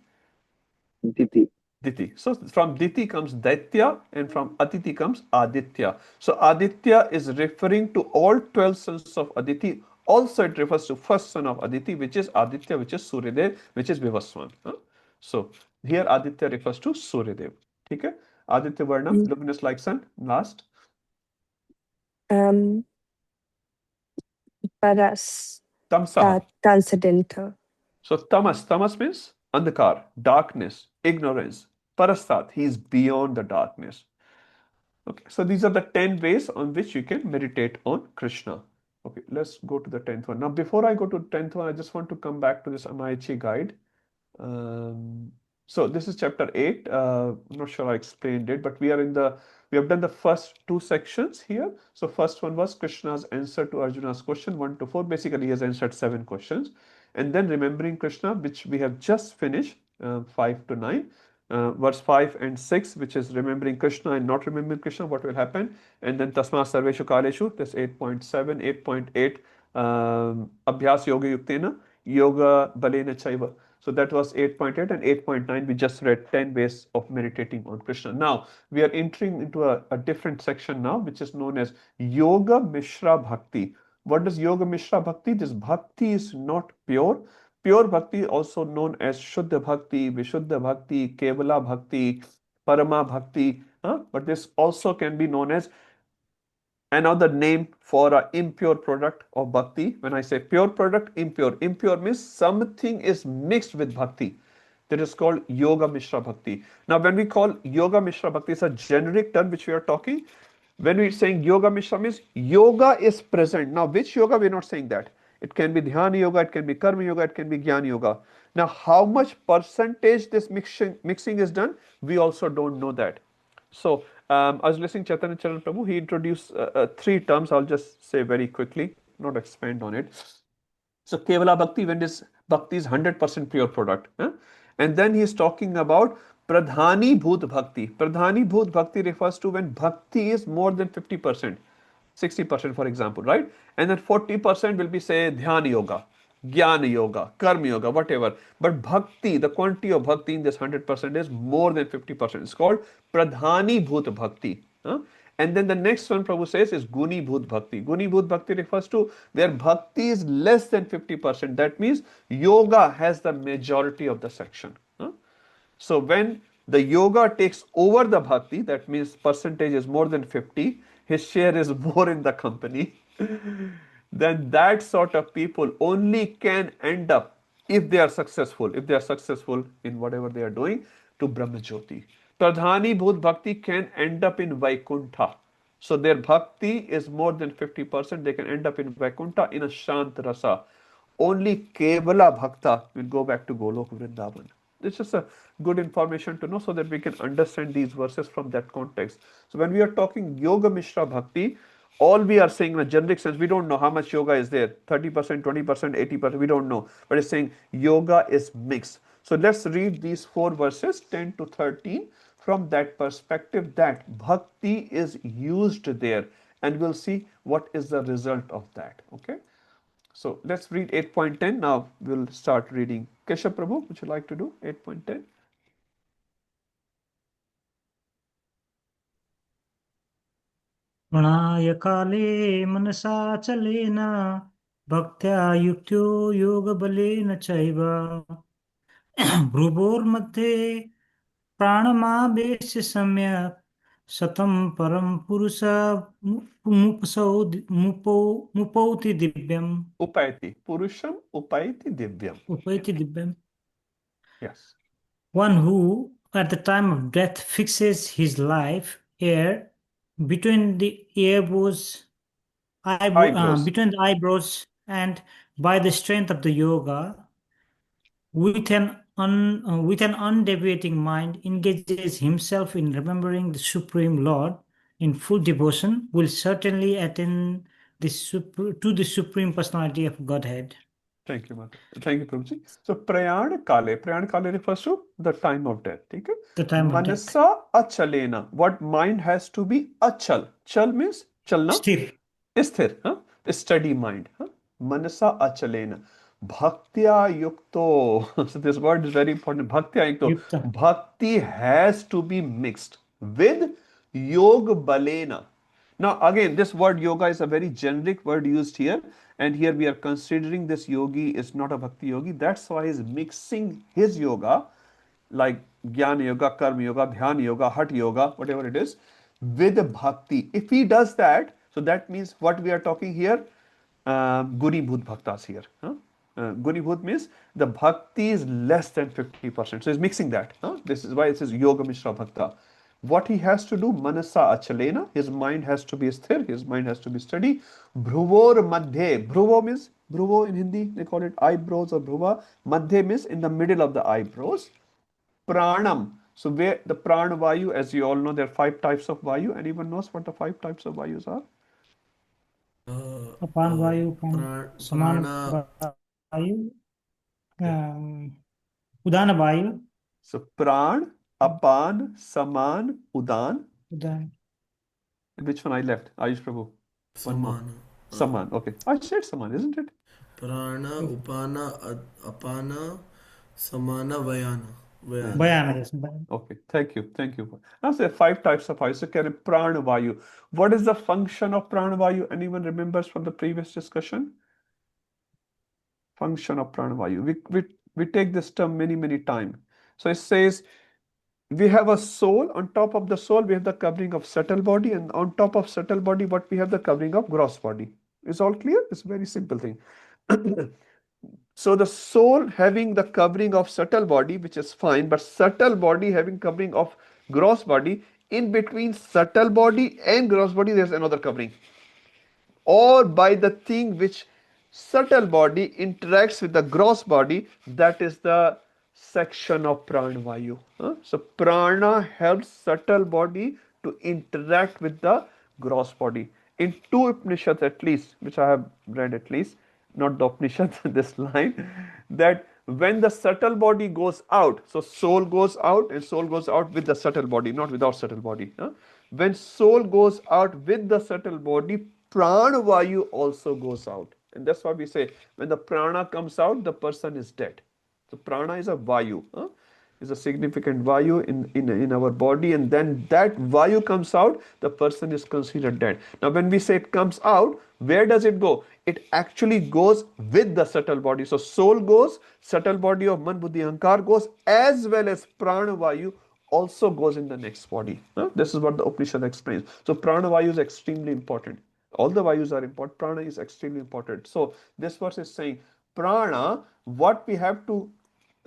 Diti. Diti. So from Diti comes Daitya, and from Aditi comes Aditya. So Aditya is referring to all 12 sons of Aditi. Also it refers to first son of Aditi, which is Aditya, which is Suryadev, which is Vivaswan. So here Aditya refers to Suryadev. Okay? Aditya Varnam, luminous like sun. Last. Paras. Tamsaha. Transcendental. So tamas means andhakar, darkness, ignorance. Parastat, he is beyond the darkness. Okay, so these are the 10 ways on which you can meditate on Krishna. Okay, let's go to the 10th one. Now, before I go to 10th one, I just want to come back to this Amaichi guide. So this is chapter 8. I'm not sure I explained it, but we have done the first two sections here. So first one was Krishna's answer to Arjuna's question 1 to 4. Basically, he has answered 7 questions. And then remembering Krishna, which we have just finished, 5 to 9. Verse 5 and 6, which is remembering Krishna and not remembering Krishna, what will happen? And then Tasma Sarveshu Kaleshu, that's 8.7, 8.8, Abhyas Yoga Yuktena, Yoga Balena Chaiva. So that was 8.8 and 8.9. We just read 10 ways of meditating on Krishna. Now, we are entering into a different section now, which is known as Yoga Mishra Bhakti. What does Yoga Mishra Bhakti? This Bhakti is not pure. Pure Bhakti, also known as Shuddha Bhakti, Vishuddha Bhakti, Kevala Bhakti, Parama Bhakti. But this also can be known as another name for an impure product of Bhakti. When I say pure product, impure. Impure means something is mixed with Bhakti. That is called Yoga Mishra Bhakti. Now, when we call Yoga Mishra Bhakti, it's a generic term which we are talking. When we're saying Yoga Mishra means yoga is present. Now, which yoga? We're not saying that. It can be Dhyana Yoga, it can be Karma Yoga, it can be Jnana Yoga. Now, how much percentage this mixing is done, we also don't know that. So, I was listening to Chaitanya Charan Prabhu. He introduced 3 terms. I'll just say very quickly, not expand on it. So, Kevala Bhakti, when this Bhakti is 100% pure product. And then he is talking about Pradhani Bhut Bhakti. Pradhani Bhut Bhakti refers to when Bhakti is more than 50%. 60% for example, right? And then 40% will be say Dhyana Yoga, Jnana Yoga, Karma Yoga, whatever. But Bhakti, the quantity of Bhakti in this 100% is more than 50%. It's called Pradhani Bhut Bhakti. And And then the next one Prabhu says is Guni Bhut Bhakti. Guni Bhut Bhakti refers to where bhakti is less than 50%. That means yoga has the majority of the section. So when the yoga takes over the bhakti, that means percentage is more than 50, his share is more in the company, then that sort of people only can end up, if they are successful in whatever they are doing, to Brahmajyoti. Pradhani Bhut Bhakti can end up in Vaikuntha. So their bhakti is more than 50%, they can end up in Vaikuntha in a Shant Rasa. Only Kevala Bhakta will go back to Golok Vrindavan. It's just a good information to know so that we can understand these verses from that context. So when we are talking Yoga Mishra Bhakti, all we are saying in a generic sense, we don't know how much yoga is there, 30%, 20%, 80%, we don't know. But it's saying yoga is mixed. So let's read these four verses, 10 to 13, from that perspective that bhakti is used there. And we'll see what is the result of that. Okay. So let's read 8.10. Now we'll start reading. Keshav Prabhu, would you like to do 8.10? Pranay काले मनसा चलेन भक्त्या युक्तो योगबलेन चैव भ्रुवोर्मध्ये प्राणमावेश्य सम्यक् शतं परं पुरुष मुपौति दिव्यम् Upayati. Purusham upayati divyam. उपैति दिव्यम्. Yes. One who at the time of death fixes his life here between the eyebrows, between the eyebrows, and by the strength of the yoga, with an undeviating mind, engages himself in remembering the Supreme Lord in full devotion, will certainly attain to the Supreme Personality of Godhead. Thank you, Mother. Thank you, Prabhuji. So, Prayan Kale refers to the time of death. Okay? The time of death. Manasa achalena. What mind has to be achal? Chal means chalna. Sthir. Sthir. A steady mind. Manasa achalena. Bhaktya yukto. So, this word is very important. Bhaktya yukto. Yukta. Bhakti has to be mixed with yoga balena. Now, again, this word yoga is a very generic word used here. And here we are considering this yogi is not a bhakti yogi. That's why he's mixing his yoga, like jnana yoga, karma yoga, dhyana yoga, hatha yoga, whatever it is, with bhakti. If he does that, so that means what we are talking here, Guni Bhut Bhaktas here. Guni Bhut means the bhakti is less than 50%. So he's mixing that. This is why it says Yoga Mishra Bhakta. What he has to do, Manasa Achalena, his mind has to be sthir, his mind has to be steady. Bhruvor Madhe, Bhruvo means, Bhruvo in Hindi, they call it eyebrows or Bhruva. Madhe means in the middle of the eyebrows. Pranam, so where the prana vayu, as you all know, there are 5 types of vayu. Anyone knows what the 5 types of vayus are? Apan vayu, samana vayu, udana vayu. So pran, apan, saman, udan. Udan. Which one I left? Ayush Prabhu. Samana. Saman. Okay. I said saman, isn't it? Prana, upana, apana, samana, vayana. Vayana, yes. Okay. Thank you. Thank you. Now say 5 types of vayu. So carry prana vayu. What is the function of prana vayu? Anyone remembers from the previous discussion? Function of prana vayu. We take this term many times. So it says we have a soul. On top of the soul, we have the covering of subtle body, and on top of subtle body, what we have the covering of gross body. Is all clear? It's a very simple thing. So the soul having the covering of subtle body, which is fine, but subtle body having covering of gross body, in between subtle body and gross body, there's another covering. Or by the thing which subtle body interacts with the gross body, that is the section of prana vayu. So prana helps subtle body to interact with the gross body. In 2 Upanishads at least, which I have read at least, not the Upanishads, this line, that when the subtle body goes out, so soul goes out and soul goes out with the subtle body, not without subtle body. When soul goes out with the subtle body, prana vayu also goes out. And that's why we say when the prana comes out, the person is dead. So prana is a vayu. is a significant vayu in our body, and then that vayu comes out, the person is considered dead. Now when we say it comes out, where does it go? It actually goes with the subtle body. So soul goes, subtle body of man, buddhi, ahankar goes, as well as prana vayu also goes in the next body. This is what the Upanishad explains. So prana vayu is extremely important. All the vayus are important. Prana is extremely important. So this verse is saying prana, what we have to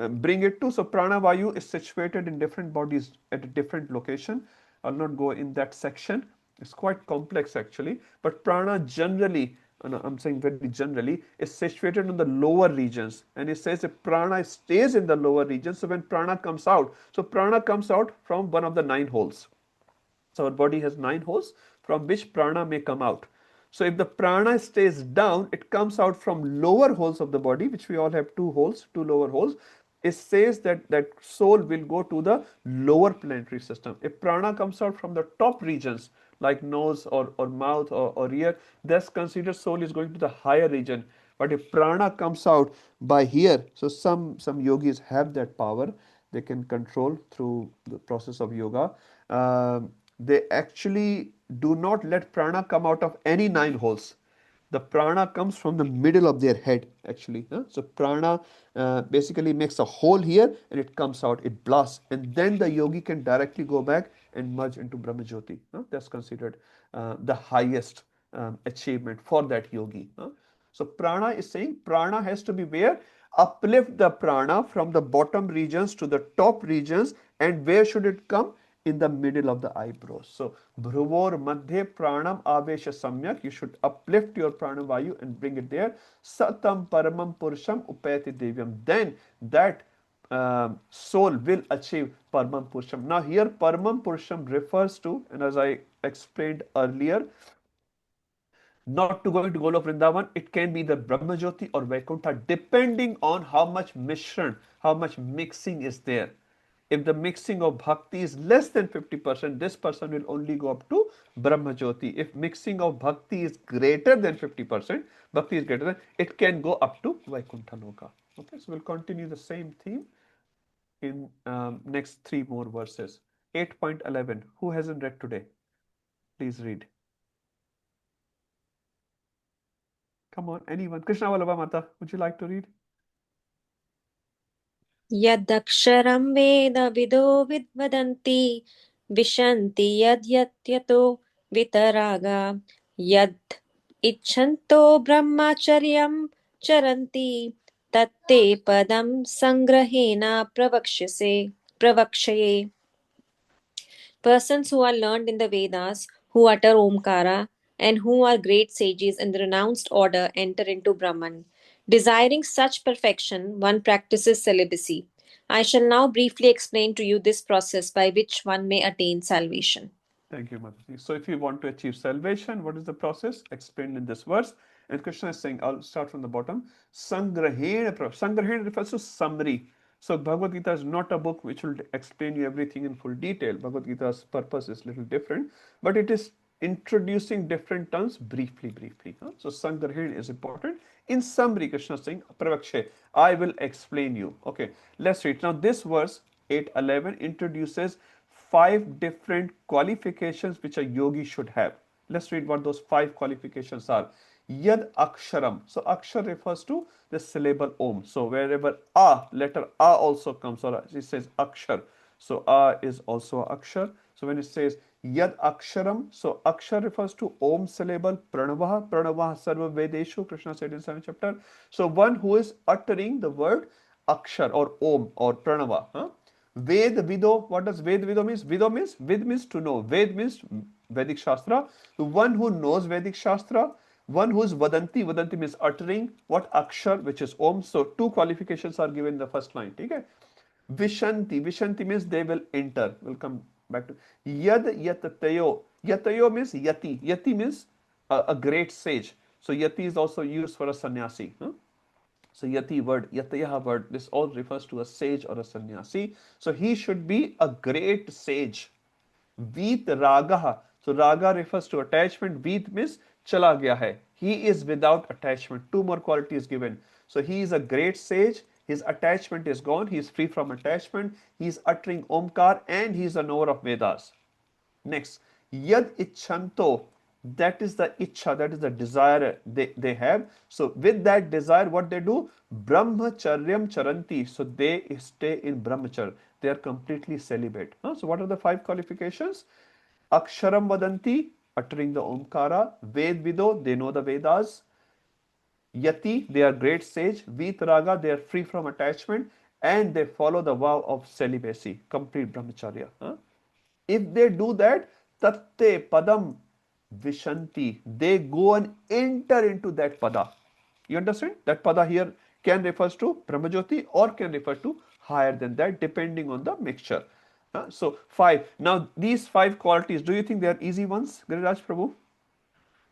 bring it to. So prana vayu is situated in different bodies at a different location. I'll not go in that section. It's quite complex actually. But prana generally, and I'm saying very generally, is situated in the lower regions. And it says if prana stays in the lower regions, so when prana comes out, so prana comes out from one of the 9 holes. So our body has 9 holes from which prana may come out. So if the prana stays down, it comes out from lower holes of the body, which we all have 2 holes, 2 lower holes. It says that soul will go to the lower planetary system. If prana comes out from the top regions, like nose or mouth or ear, that's considered soul is going to the higher region. But if prana comes out by here, so some yogis have that power, they can control through the process of yoga. They actually do not let prana come out of any 9 holes. The prana comes from the middle of their head actually. So prana basically makes a hole here and it comes out, it blasts, and then the yogi can directly go back and merge into Brahma Jyoti. That's considered the highest achievement for that yogi. So prana is saying prana has to be where? Uplift the prana from the bottom regions to the top regions. And where should it come? In the middle of the eyebrows. So bhruvor madhye pranam avesha samyak. You should uplift your pranavayu and bring it there. Satam paramam purusham upayati devyam. Then that soul will achieve paramam purusham. Now here paramam purusham refers to, and as I explained earlier, not to going to Goloka Vrindavan, it can be the Brahma Jyoti or Vaikuntha, depending on how much mishran, how much mixing is there. If the mixing of bhakti is less than 50%, this person will only go up to Brahma Jyoti. If mixing of bhakti is greater than 50%, bhakti is greater than, it can go up to Vaikuntha Loka. Okay, so we'll continue the same theme in next 3 more verses. 8.11. Who hasn't read today? Please read. Come on, anyone. Krishna Vallabha Mata, would you like to read? Yadaksharam veda vido vidvadanti vishanti yadyatyato vitaraga yad icchanto brahmacharyam charanti tatte padam sangrahena pravakshaye. Persons who are learned in the Vedas, who utter Omkara, and who are great sages in the renounced order enter into Brahman. Desiring such perfection, one practices celibacy. I shall now briefly explain to you this process by which one may attain salvation. Thank you, Mataji. So if you want to achieve salvation, what is the process? Explained in this verse. And Krishna is saying, I'll start from the bottom. Sangrahena. Sangrahena refers to summary. So Bhagavad Gita is not a book which will explain you everything in full detail. Bhagavad Gita's purpose is a little different, but it is introducing different terms briefly. So Sangrahena is important. In summary, Krishna is saying, Pravakshe, I will explain you. Okay, let's read. Now this verse, 8:11, introduces 5 different qualifications which a yogi should have. Let's read what those 5 qualifications are. Yad aksharam. So akshar refers to the syllable om. So wherever a, letter a also comes, or it says akshar. So a is also akshar. So when it says yad aksharam, so akshar refers to om syllable, pranavaha sarva vedeshu, Krishna said in 7th chapter. So one who is uttering the word akshar or om or pranava. Ved Vido, what does Ved Vido means? Ved means to know. Ved means Vedic Shastra. The one who knows Vedic Shastra, one who is Vadanti means uttering, what Akshar, which is Om. So 2 qualifications are given in the first line. Okay? Vishanti means they will enter. We'll come back to Yad Yatatayo. Yatayo means Yati. Yati means a great sage. So Yati is also used for a sannyasi. So yati word, yatayaha word, this all refers to a sage or a sannyasi. So he should be a great sage. Veet ragaha. So raga refers to attachment. Veet means chala gaya hai. He is without attachment. 2 more qualities given. So he is a great sage. His attachment is gone. He is free from attachment. He is uttering Omkar and he is a knower of Vedas. Next, Yad Icchanto, that is the Ichha, that is the desire they have. So with that desire, what they do? Brahmacharyam charanti. So they stay in Brahmacharya. They are completely celibate. So what are the 5 qualifications? Aksharam vadanti, uttering the Omkara. Ved vido, they know the Vedas. Yati, they are great sage. Vitaraga, they are free from attachment. And they follow the vow of celibacy, complete brahmacharya. If they do that, tatte padam vishanti, they go and enter into that pada. You understand? That pada here can refers to Brahmajyoti or can refer to higher than that, depending on the mixture. So 5. Now these 5 qualities, do you think they are easy ones, Giriraj Prabhu?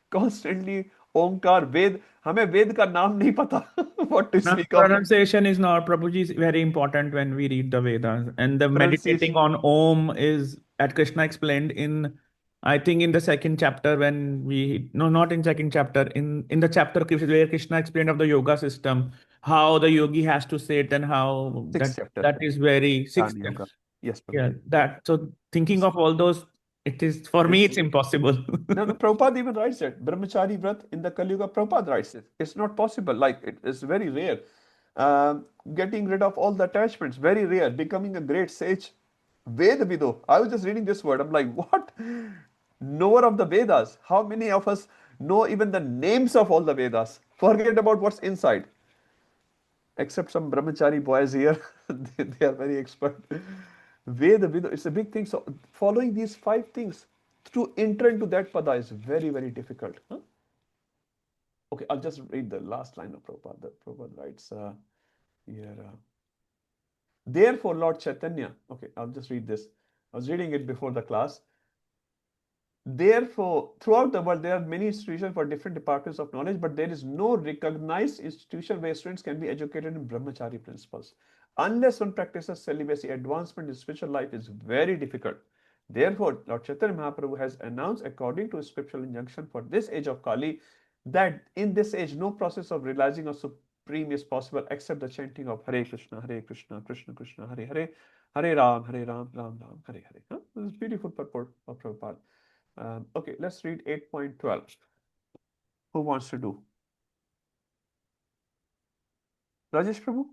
Constantly Omkar, Ved, हमें वेद का नाम नहीं पता. What to Now, speak of pronunciation is not, Prabhuji, is very important when we read the Vedas. And the meditating pronunciation? on Om is, at Krishna explained in, I think in the second chapter when we, no, not in second chapter, in the chapter where Krishna explained of the yoga system, how the yogi has to sit and how 6th chapter, that is very, 6 Jnana Yoga. steps. Yes, Yeah, Prabhuji. that, so thinking of all those, it is, for me, it's impossible. No, Prabhupada even writes it. Brahmachari Vrat in the Kali Yuga, Prabhupada writes it. It's not possible. Like, it is very rare. Getting rid of all the attachments, very rare. Becoming a great sage. Veda Vido. I was just reading this word. I'm like, what? Knower of the Vedas. How many of us know even the names of all the Vedas? Forget about what's inside. Except some brahmachari boys here, they are very expert. Veda Vido, it's a big thing. So following these 5 things to enter into that pada is very, very difficult. Okay, I'll just read the last line of Prabhupada. Prabhupada writes here. Therefore, Lord Chaitanya, okay, I'll just read this. I was reading it before the class. Therefore, throughout the world, there are many institutions for different departments of knowledge, but there is no recognized institution where students can be educated in brahmachari principles. Unless one practices celibacy, advancement in spiritual life is very difficult. Therefore, Lord Chaitanya Mahaprabhu has announced, according to a scriptural injunction for this age of Kali, that in this age, no process of realizing of Supreme is possible except the chanting of Hare Krishna, Krishna Krishna, Hare Hare, Hare Ram, Ram Ram, Hare Hare. This is beautiful purport of Prabhupada. Okay, let's read 8.12. Who wants to do? Rajesh Prabhu?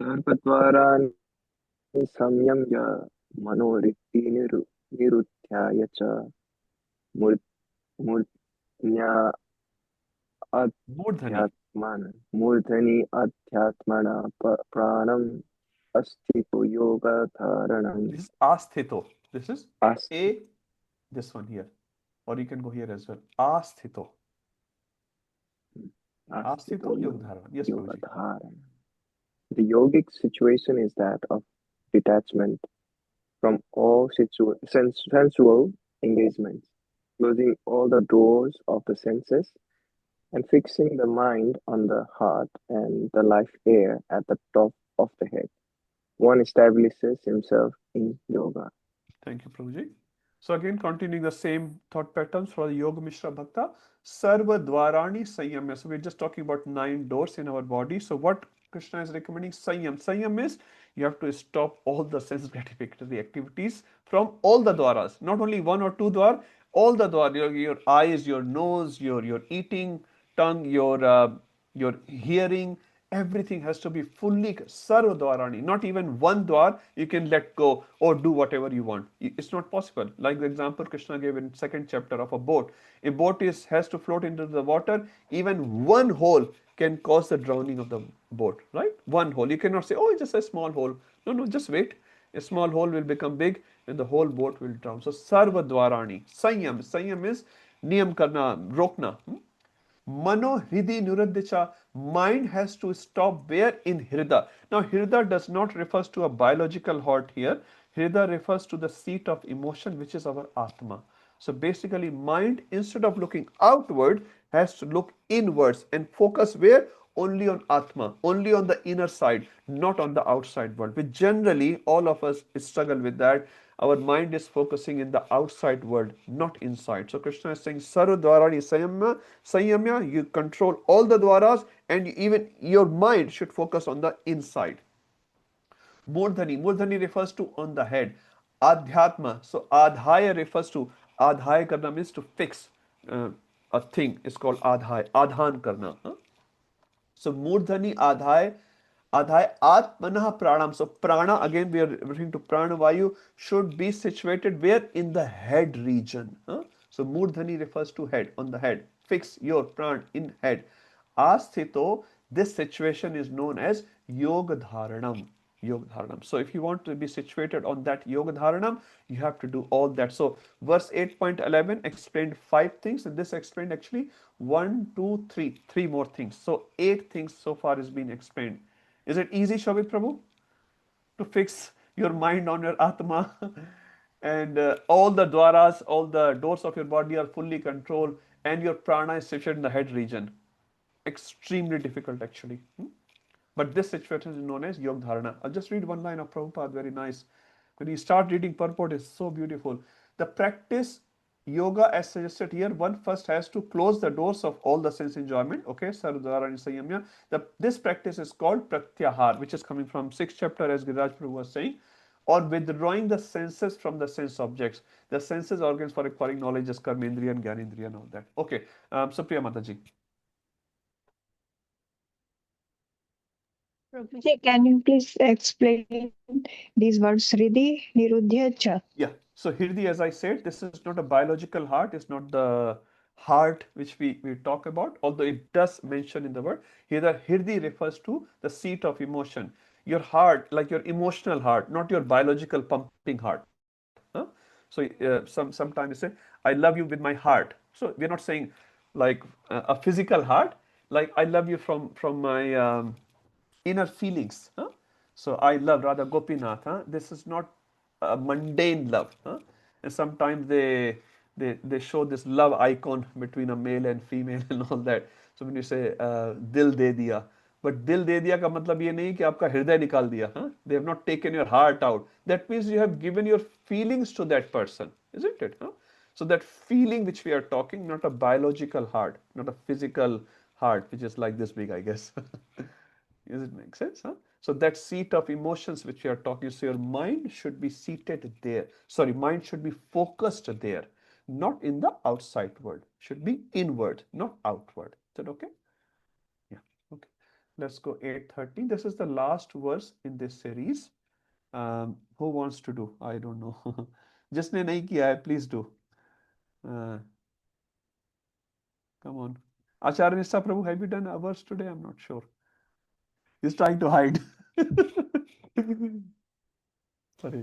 सर्वद्वाराणि संयम्य मनोरिति निरुध्याय च मूर्ध्या मूर्धनि अध्यात्मना प्राणम् अस्थितो योगधारणम्. This is asthito. This is A, this one here. Or you can go here as well. Asthito. Asthito yogadharana. Yes, Prabhuji. The yogic situation is that of detachment from all sensual engagements, closing all the doors of the senses and fixing the mind on the heart and the life air at the top of the head. One establishes himself in yoga. Thank you, Prabhuji. So again, continuing the same thought patterns for the Yoga Mishra Bhakta. Sarva Dwarani Sanyamya. So we're just talking about 9 doors in our body. So what Krishna is recommending? Sanyam. Sanyam is you have to stop all the sense gratificatory activities from all the dwaras. Not only 1 or 2 dwar, all the dwar. Your eyes, your nose, your eating, tongue, your hearing, everything has to be fully sarva dwarani. Not even one dwar you can let go or do whatever you want. It's not possible. Like the example Krishna gave in 2nd chapter of a boat. A boat has to float into the water. Even one hole can cause the drowning of the boat, right? One hole. You cannot say, oh, it's just a small hole. No, just wait. A small hole will become big and the whole boat will drown. So sarva dwarani. Sanyam. Sanyam is niyam karna, rokna. Mano Hridi Nuraddicha, mind has to stop where? In Hrida. Now Hrida does not refers to a biological heart here. Hrida refers to the seat of emotion, which is our Atma. So basically mind, instead of looking outward, has to look inwards and focus where? only on Atma, only on the inner side, not on the outside world. Which generally all of us struggle with that. Our mind is focusing in the outside world, not inside. So Krishna is saying, Sarva Dwarani Sayamya, Sayamya, you control all the dwaras, and even your mind should focus on the inside. Murdhani. Murdhani refers to on the head. Adhyatma. So Adhaya refers to, Adhaya karna means to fix a thing. It's called Adhaya. Adhan karna. So Murdhani Adhaya. Adhaya Atmanah Pranam. So Prana, again we are referring to Prana Vayu, should be situated where? In the head region. So Murdhani refers to head, on the head. Fix your pran in head. Asthito, this situation is known as Yoga Dharanam. Yoga Dharanam. So if you want to be situated on that Yoga Dharanam, you have to do all that. So verse 8.11 explained 5 things, and this explained actually 1, 2, 3, 3 more things. So 8 things so far is being explained. Is it easy, Shabit Prabhu, to fix your mind on your Atma? And all the dwaras, all the doors of your body are fully controlled, and your prana is situated in the head region. Extremely difficult, actually. But this situation is known as Yog Dharana. I'll just read one line of Prabhupada, very nice. When you start reading purport, it's so beautiful. The practice yoga as suggested here, one first has to close the doors of all the sense enjoyment. Okay, Sarvadhara and Sayamya. This practice is called Pratyahar, which is coming from 6th chapter, as Giraj Prabhu was saying, or withdrawing the senses from the sense objects. The senses organs for acquiring knowledge is Karmendriya and Gyanendriya and all that. Okay, Supriya Mataji. Prabhuji, can you please explain these words, Hridi, Nirudhya, Cha? Yeah. So Hirdi, as I said, this is not a biological heart. It's not the heart which we talk about, although it does mention in the word. Here the Hirdi refers to the seat of emotion. Your heart, like your emotional heart, not your biological pumping heart. So sometimes you say, I love you with my heart. So we're not saying like a physical heart, like I love you from my inner feelings. So I love Radha Gopinath. This is not a mundane love. And sometimes they show this love icon between a male and female and all that. So when you say dil de diya, but dil de diya ka matlab ye nahi ki aapka hriday nikal diya. They have not taken your heart out. That means you have given your feelings to that person, isn't it? So that feeling which we are talking, not a biological heart, not a physical heart, which is like this big, I guess. Does it make sense? So that seat of emotions which we are talking, so your mind should be seated there. Sorry, mind should be focused there, not in the outside world. Should be inward, not outward. Is that okay? Yeah. Okay. Let's go 8:30. This is the last verse in this series. Who wants to do? I don't know. Jisne nahi kiya hai, please do. Come on. Acharya Nishta Prabhu, have you done a verse today? I'm not sure. He's trying to hide. Hare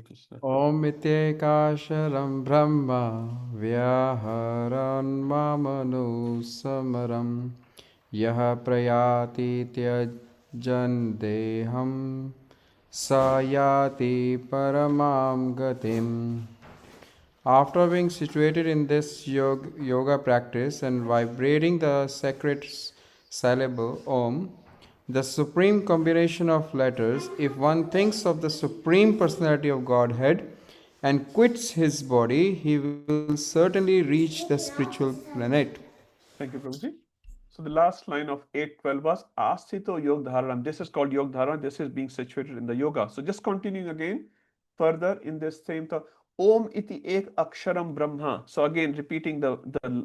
Krishna. Om Ityekasharam Brahma Vyaharan Mamanu Samaram Yaha Prayati Tyajan Deham Sayati Paramam Gatim. After being situated in this yoga practice and vibrating the sacred syllable Om, the supreme combination of letters, if one thinks of the Supreme Personality of Godhead and quits his body, he will certainly reach the spiritual planet. Thank you, Prabhuji. So the last line of 8:12 was Asthito Yog Dharanam. This is called Yog Dharan. This is being situated in the yoga. So just continuing again further in this same thought. Om iti ek aksharam brahma. So again repeating the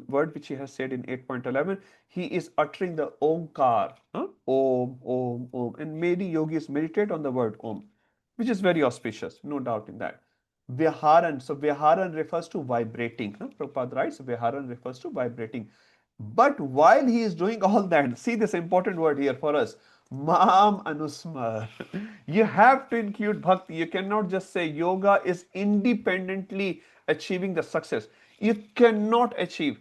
word which he has said in 8.11. He is uttering the omkar. Om, om, om. And many yogis meditate on the word om, which is very auspicious, no doubt in that. Vyaharan. So Vyaharan refers to vibrating. Prabhupada writes, Vyaharan refers to vibrating. But while he is doing all that, see this important word here for us, Mam Anusmar. You have to include bhakti. You cannot just say yoga is independently achieving the success. You cannot achieve.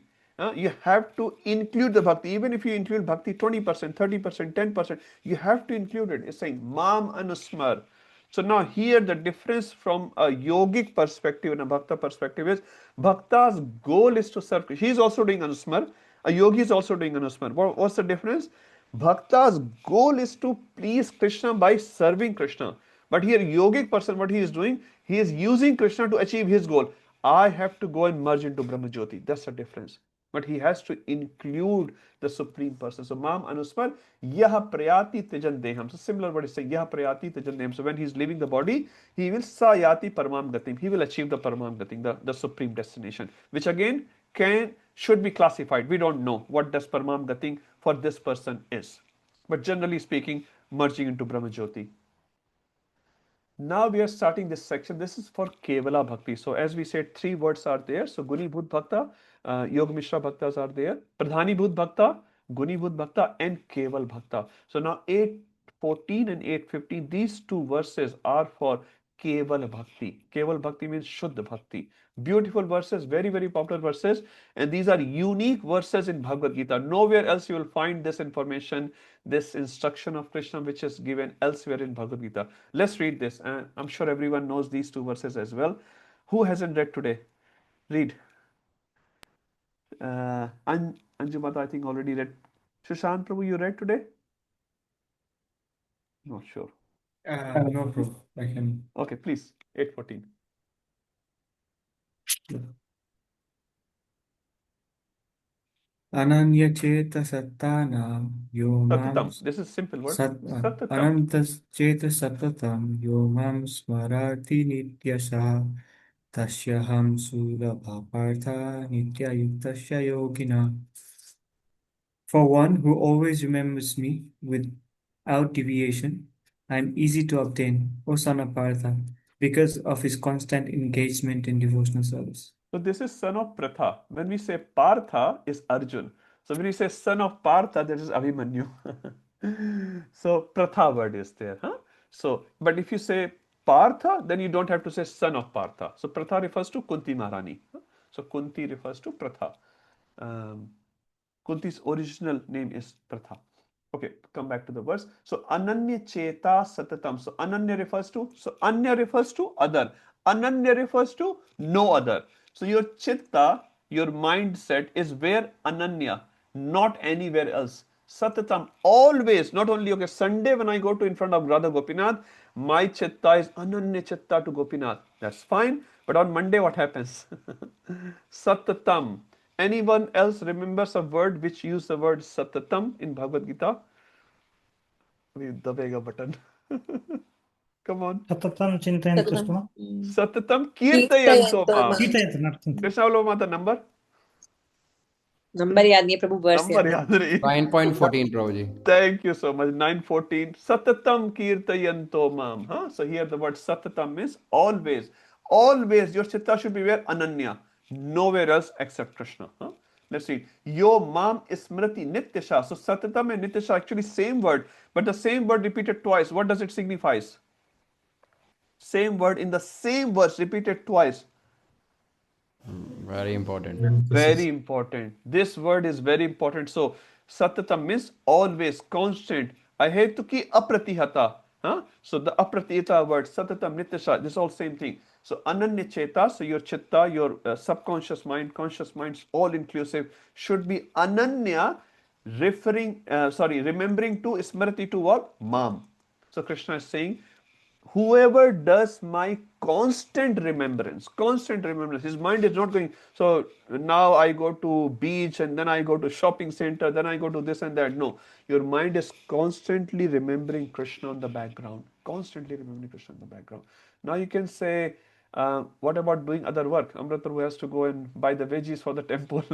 You have to include the bhakti. Even if you include bhakti 20%, 30%, 10%, you have to include it. It's saying Mam Anusmar. So now here the difference from a yogic perspective and a bhakta perspective is bhakta's goal is to serve. He is also doing Anusmar. A yogi is also doing Anusmar. What's the difference? Bhakta's goal is to please Krishna by serving Krishna. But here, yogic person, what he is doing, he is using Krishna to achieve his goal. I have to go and merge into Brahma Jyoti. That's the difference. But he has to include the Supreme Person. So, Mam Anusmar, Yaha Prayati Tejan Deham. So, similar what is saying, Yaha Prayati Tejan Deham. So, when he is leaving the body, he will Sayati Paramam Gatim. He will achieve the Paramam Gatim, the supreme destination, which again should be classified. We don't know what does Paramam Gatim for this person is. But generally speaking, merging into Brahma Jyoti. Now we are starting this section. This is for Kevala Bhakti. So as we said, 3 words are there. So Guni Bhut Bhakta, Yog Mishra Bhaktas are there. Pradhani Bhut Bhakta, Guni Bhut Bhakta and Keval Bhakta. So now 8:14 and 8:15, these 2 verses are for Keval Bhakti. Keval Bhakti means Shuddha Bhakti. Beautiful verses, very, very popular verses. And these are unique verses in Bhagavad Gita. Nowhere else you will find this information, this instruction of Krishna, which is given elsewhere in Bhagavad Gita. Let's read this. And I'm sure everyone knows these 2 verses as well. Who hasn't read today? Read. Anjumata, I think, already read. Shashank Prabhu, you read today? Not sure. No, bro. I can. Okay, please. 8:14. Ananya Cheta Sattanam Yomam Satatam. This is simple word. Sat Satatam. Anantas Cheta Satatam Yomam Smarati Nityasha Tasyaham Sulabha Partha Nitya Yuktasya Yogina. For one who always remembers me without deviation, I am easy to obtain, O son of Partha, because of his constant engagement in devotional service. So this is son of Pratha. When we say Partha is Arjun. So when we say son of Partha, that is Abhimanyu. So Pratha word is there. Huh? So, but if you say Partha, then you don't have to say son of Partha. So Pratha refers to Kunti Maharani. So Kunti refers to Pratha. Kunti's original name is Pratha. Okay, come back to the verse. So Ananya Cheta Satatam. So Ananya refers to, Anya refers to other. Ananya refers to no other. So your chitta, your mindset is where Ananya, not anywhere else. Satatam, always, not only, okay, Sunday when I go to in front of Radha Gopinath, my chitta is Ananya Chitta to Gopinath. That's fine. But on Monday, what happens? Satatam. Anyone else remembers a word which use the word Satatam in Bhagavad Gita? Dabega button. Come on. Satatam Chintayan Krishna. Satatam Kirtayanto Mam. Kirtayanto, not Chintayan. Krishna बोलो माता number? Number याद नहीं है प्रभु, वर्ष Number याद नहीं. 9.14 prabhuji. Thank you so much. 9:14. Satatam Kirtayanto Mam. Huh? So here the word Satatam means always. Always your chitta should be where? Ananya. Nowhere else except Krishna. Huh? Let's see. Yo Mam Smriti Nityasha. So Satatam and Nityasha actually same word, but the same word repeated twice. What does it signify? Same word in the same verse repeated twice. Very important. Very important. This word is very important. So, Satatam means always, constant. Ahetuki apratihata. Huh? So, the apratihata word, Satatam Nityasha, this is all same thing. So, Ananya Cheta, so your chitta, your subconscious mind, conscious minds, all inclusive, should be Ananya, remembering to, Smriti to what? Mam. So, Krishna is saying, whoever does my constant remembrance, his mind is not going, so now I go to beach and then I go to shopping center, then I go to this and that. No, your mind is constantly remembering Krishna on the background, Now you can say, what about doing other work? Amrita who has to go and buy the veggies for the temple,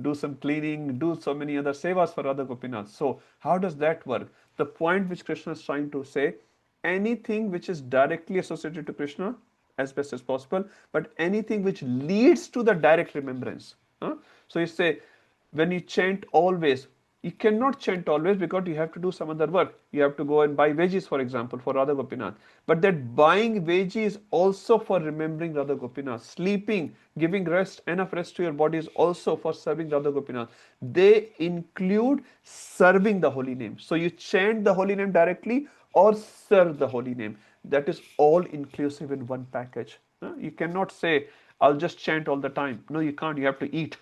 do some cleaning, do so many other sevas for other Gopinaths. So how does that work? The point which Krishna is trying to say, anything which is directly associated to Krishna as best as possible, but anything which leads to the direct remembrance. So you say, when you chant always, you cannot chant always because you have to do some other work. You have to go and buy veggies, for example, for Radha Gopinath. But that buying veggies is also for remembering Radha Gopinath. Sleeping, giving rest, enough rest to your body is also for serving Radha Gopinath. They include serving the holy name. So you chant the holy name directly or serve the holy name. That is all inclusive in one package. You cannot say, I'll just chant all the time. No, you can't. You have to eat.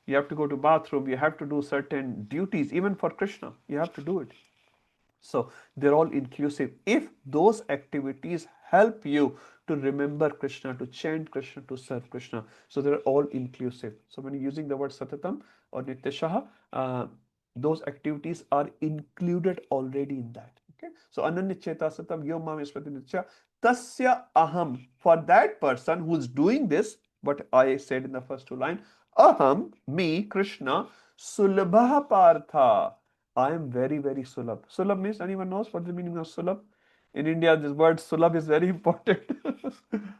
you have to go to bathroom, you have to do certain duties, even for Krishna, you have to do it. So they're all inclusive. If those activities help you to remember Krishna, to chant Krishna, to serve Krishna, so they're all inclusive. So when you're using the word Satatam or Nityashaha, those activities are included already in that. Okay. So Ananya Cheta Satam Yom Mam Yasmati Nitya Tasya Aham. For that person who's doing this, what I said in the first two lines, Aham, me, Krishna, Sulabha Partha. I am very, very sulabh. Sulabh means, anyone knows what the meaning of sulabh? In India, this word sulabh is very important.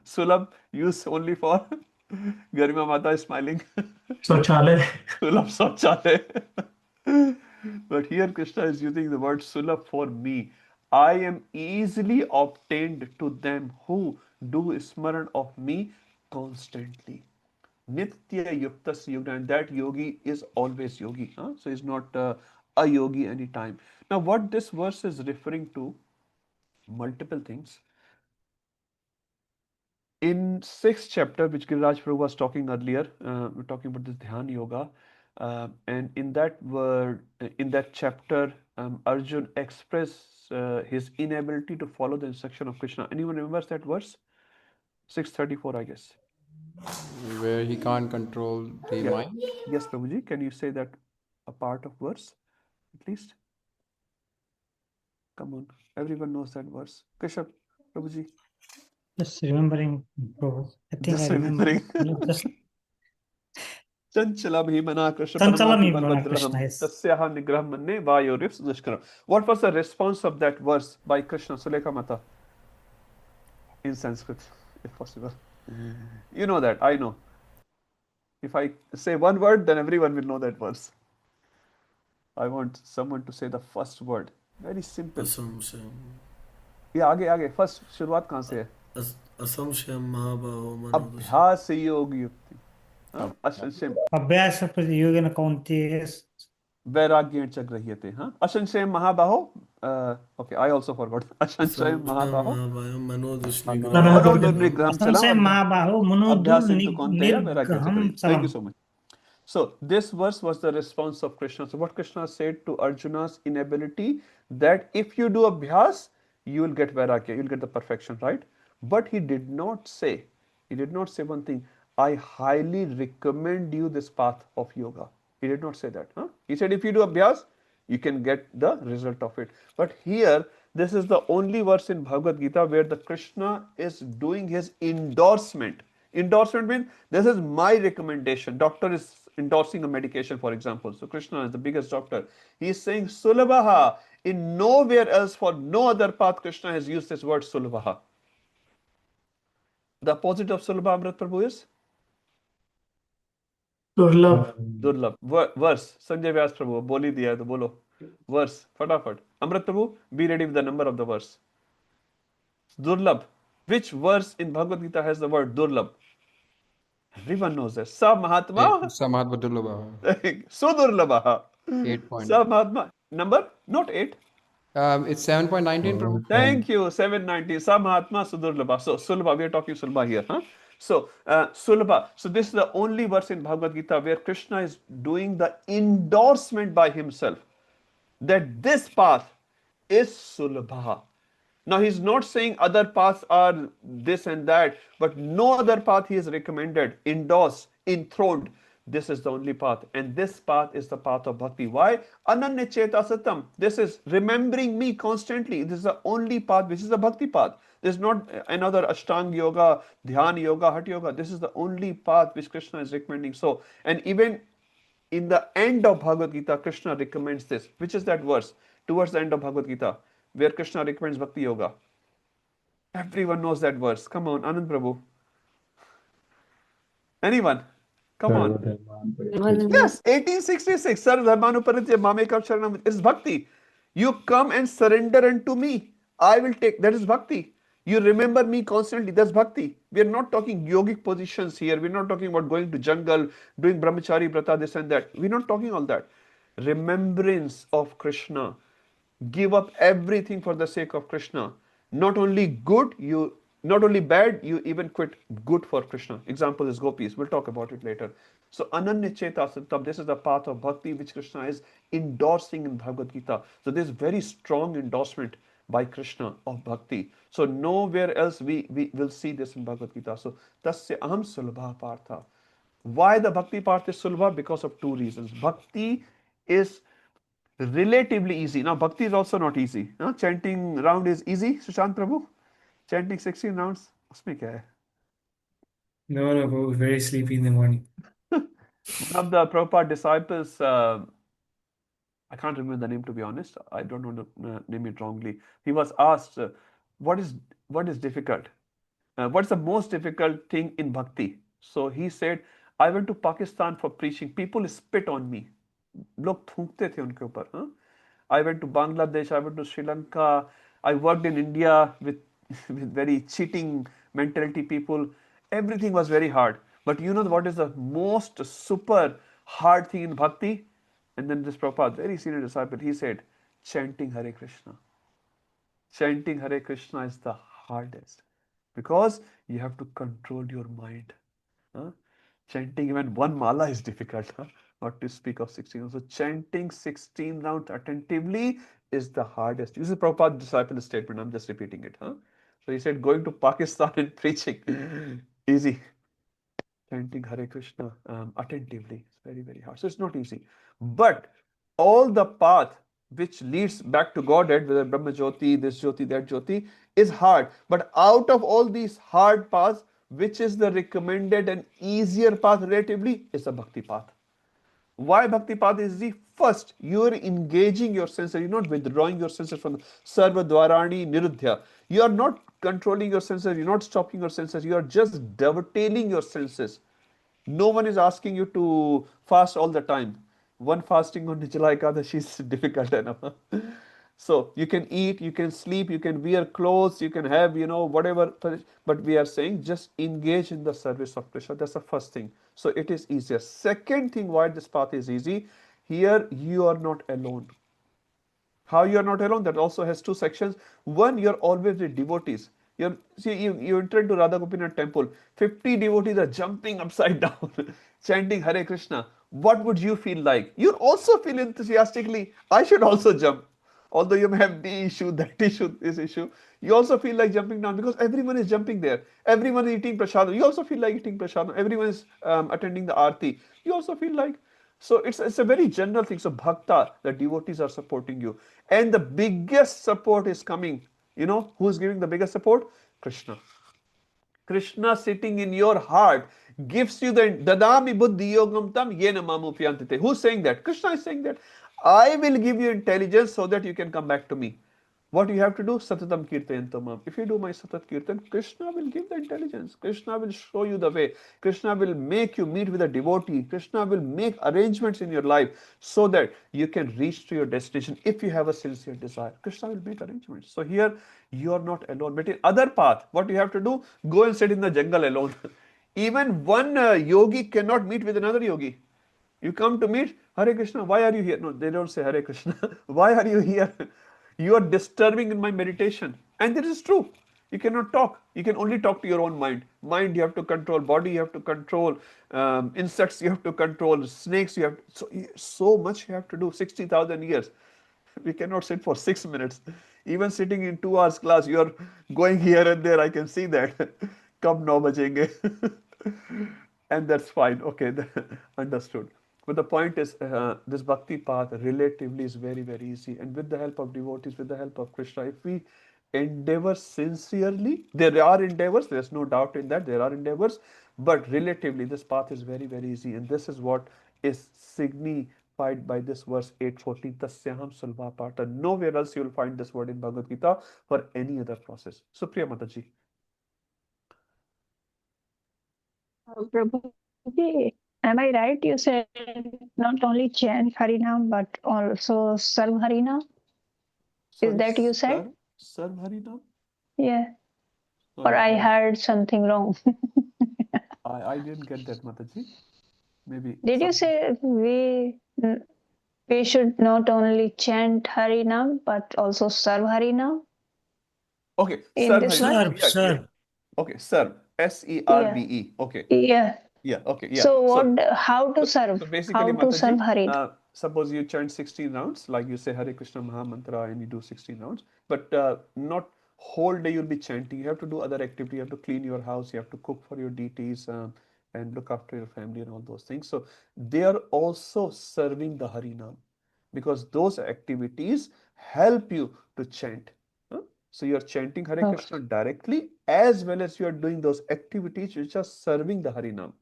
Sulabh used only for Garima Mata is smiling. Shauchalay. Sulabh Shauchalay. But here Krishna is using the word sulabh for me. I am easily obtained to them who do smaran of me constantly. Nitya Yuktas Yogna, and that yogi is always yogi. So he's not a yogi anytime. Now, what this verse is referring to, multiple things. In 6th chapter, which Giriraj Prabhu was talking earlier, we're talking about this Dhyan Yoga. And in that word, in that chapter, Arjun expressed his inability to follow the instruction of Krishna. Anyone remembers that verse? 634, I guess. Where he can't control the Yeah. mind. Yes, Prabhuji, can you say that a part of verse at least? Come on, everyone knows that verse. Keshav, Prabhuji. Just remembering, bro. I think Just I remember. remembering. Just Chanchala Bhimana Krishna Chanchala Paramati Bhimana Krishna, Balbadraham yes. Tasyaha Nigraham Manne Vayorif Dushkaram. What was the response of that verse by Krishna Sulekha Mata in Sanskrit, if possible? You know that, I know. If I say one word, then everyone will know that verse. I want someone to say the first word. Very simple. Assumption. Yeah, आगे first शुरुआत कहाँ से है? Assumption महाबाहो मनोदशा. अभ्यास योग युक्ति. असंशय. अभ्यास योगेन कौन्तेय. वैराग्येण च गृह्यते. असंशय महाबाहो. Okay, I also forgot. असंशय महाबाहो. मनोदुर्निग्रहम चलम. असंशय महाबाहो अभ्यासेन मनोदुर्निग्रहम चलम. Thank you so much. So this verse was the response of Krishna. So what Krishna said to Arjuna's inability, that if you do abhyas, you will get vairagya, you will get the perfection, right? But he did not say one thing, I highly recommend you this path of yoga. He did not say that. He said if you do abhyas, you can get the result of it. But here, this is the only verse in Bhagavad Gita where the Krishna is doing his endorsement. Endorsement means this is my recommendation. Doctor is endorsing a medication, for example. So Krishna is the biggest doctor. He is saying Sulabhaha. In nowhere else, for no other path, Krishna has used this word Sulabhaha. The opposite of Sulabha, Amrit Prabhu, is? Durlabh. Durlabh. Verse. Sanjay Vyas Prabhu, boli diya hai to bolo. Verse. Fatafat. Amrit Prabhu, be ready with the number of the verse. Durlabh. Which verse in Bhagavad Gita has the word Durlabh? Everyone knows that. Sa Mahatma. Sa Mahatma Durlabha. Sudurlabha. 8 point. Sa Mahatma. Number? Not 8. It's 7.19. Prabhu. Thank you. 790. Sa Mahatma Sudurlabha. So Sulabha, we are talking Sulabha here. So Sulabha. So this is the only verse in Bhagavad Gita where Krishna is doing the endorsement by himself that this path is Sulabha. Now he's not saying other paths are this and that, but no other path he has recommended, endorsed, enthroned. This is the only path, and this path is the path of bhakti. Why? Ananya Cheta Satam. This is remembering me constantly. This is the only path, which is the bhakti path. There's not another Ashtanga Yoga, Dhyan Yoga, Hatha Yoga. This is the only path which Krishna is recommending. So, and even in the end of Bhagavad Gita, Krishna recommends this. Which is that verse? Towards the end of Bhagavad Gita, where Krishna recommends Bhakti Yoga. Everyone knows that verse. Come on, Anand Prabhu. Anyone? Come on. Yes, 1866. Sarvadharmanuparitya mamekam sharanam. It's Bhakti. You come and surrender unto me. I will take. That is Bhakti. You remember me constantly. That's Bhakti. We are not talking yogic positions here. We're not talking about going to jungle, doing brahmachari vrata, this and that. We're not talking all that. Remembrance of Krishna. Give up everything for the sake of Krishna. Not only good, you Not only bad, you even quit good for Krishna. Example is gopis. We'll talk about it later. So Ananya Cheta Santam, this is the path of bhakti which Krishna is endorsing in Bhagavad Gita. So there's very strong endorsement by Krishna of bhakti. So nowhere else we will see this in Bhagavad Gita. So Tasya Aham Sulabha Partha. Why the bhakti path is sulabha? Because of two reasons. Bhakti is relatively easy. Now bhakti is also not easy. Chanting round is easy, Sushant Prabhu? Chanting 16 rounds, उसमें क्या है? No, but we're very sleepy in the morning. One of the Prabhupada disciples, I can't remember the name to be honest. I don't want to name it wrongly. He was asked, what is difficult? What's the most difficult thing in bhakti? So he said, I went to Pakistan for preaching. People spit on me. लोग थूकते थे उनके ऊपर. I went to Bangladesh. I went to Sri Lanka. I worked in India with very cheating mentality people. Everything was very hard. But you know what is the most super hard thing in bhakti? And then this Prabhupada, very senior disciple, he said, chanting Hare Krishna. Chanting Hare Krishna is the hardest because you have to control your mind. Chanting even one mala is difficult, not to speak of 16. So chanting 16 rounds attentively is the hardest. This is Prabhupada's disciple statement. I'm just repeating it. So he said, going to Pakistan and preaching, easy. Chanting Hare Krishna attentively. It's very, very hard. So it's not easy. But all the path which leads back to Godhead, whether Brahma Jyoti, this Jyoti, that Jyoti, is hard. But out of all these hard paths, which is the recommended and easier path relatively, is the Bhakti path. Why Bhakti path is easy? First, you are engaging your senses. You're not withdrawing your senses from Sarva Dvarani Niruddhya. You are not controlling your senses. You're not stopping your senses. You are just dovetailing your senses. No one is asking you to fast all the time. One fasting on Nirjala Ekadashi is difficult enough. So you can eat, you can sleep, you can wear clothes, you can have, whatever. But we are saying just engage in the service of Krishna. That's the first thing. So it is easier. Second thing why this path is easy, here you are not alone. How you are not alone? That also has two sections. One, you're always with devotees. You enter into Radha Gopinath temple. 50 devotees are jumping upside down, chanting Hare Krishna. What would you feel like? You also feel enthusiastically, I should also jump. Although you may have the issue, that issue, this issue, you also feel like jumping down because everyone is jumping there. Everyone is eating prasadam. You also feel like eating prasadam. Everyone is attending the arti. You also feel like. So it's a very general thing. So bhakta, the devotees are supporting you. And the biggest support is coming. Who is giving the biggest support? Krishna. Krishna sitting in your heart gives you the dadami buddhi yogam tam yena mamupyantite. Who's saying that? Krishna is saying that. I will give you intelligence so that you can come back to me. What you have to do? Satatam kirtayantamam. If you do my satat kirtan, Krishna will give the intelligence. Krishna will show you the way. Krishna will make you meet with a devotee. Krishna will make arrangements in your life so that you can reach to your destination if you have a sincere desire. Krishna will make arrangements. So here you are not alone. But in other path, what you have to do? Go and sit in the jungle alone. Even one yogi cannot meet with another yogi. You come to meet Hare Krishna. Why are you here? No, they don't say Hare Krishna. Why are you here? You are disturbing in my meditation. And this is true. You cannot talk. You can only talk to your own mind. Mind you have to control. Body you have to control. Insects you have to control. Snakes you have to, so much you have to do. 60,000 years. We cannot sit for 6 minutes. Even sitting in 2 hours class, you are going here and there. I can see that. Kab 9 bajenge. And that's fine. Okay, understood. But the point is, this bhakti path relatively is very, very easy. And with the help of devotees, with the help of Krishna, if we endeavor sincerely, there are endeavors, there's no doubt in that, there are endeavors, but relatively this path is very, very easy. And this is what is signified by this verse 8:14, Tasyaham sulbha pata. Nowhere else you will find this word in Bhagavad Gita for any other process. So, Priya Mataji. Prabhuji, am I right? You said not only chant Harinam but also serve Harinam? Is that you said? Serve Harinam? Yeah. Sorry, Or I heard something wrong. I didn't get that, Mataji. Maybe. Did you say we should not only chant Harinam but also serve Harinam? Okay, In serve this Harinam. one? Yeah, Serve. Okay, serve. S-E-R-V-E. Okay. Yeah. Yeah, okay, yeah. So So, how to so serve? basically, How to serve Mataji, Hari? suppose you chant 16 rounds, like you say Hare Krishna Maha Mantra and you do 16 rounds, but not whole day you'll be chanting. You have to do other activity. You have to clean your house. You have to cook for your deities and look after your family and all those things. So they are also serving the Harinam because those activities help you to chant. Huh? So you are chanting Hare Oh, Krishna directly as well as you are doing those activities which are serving the Harinam.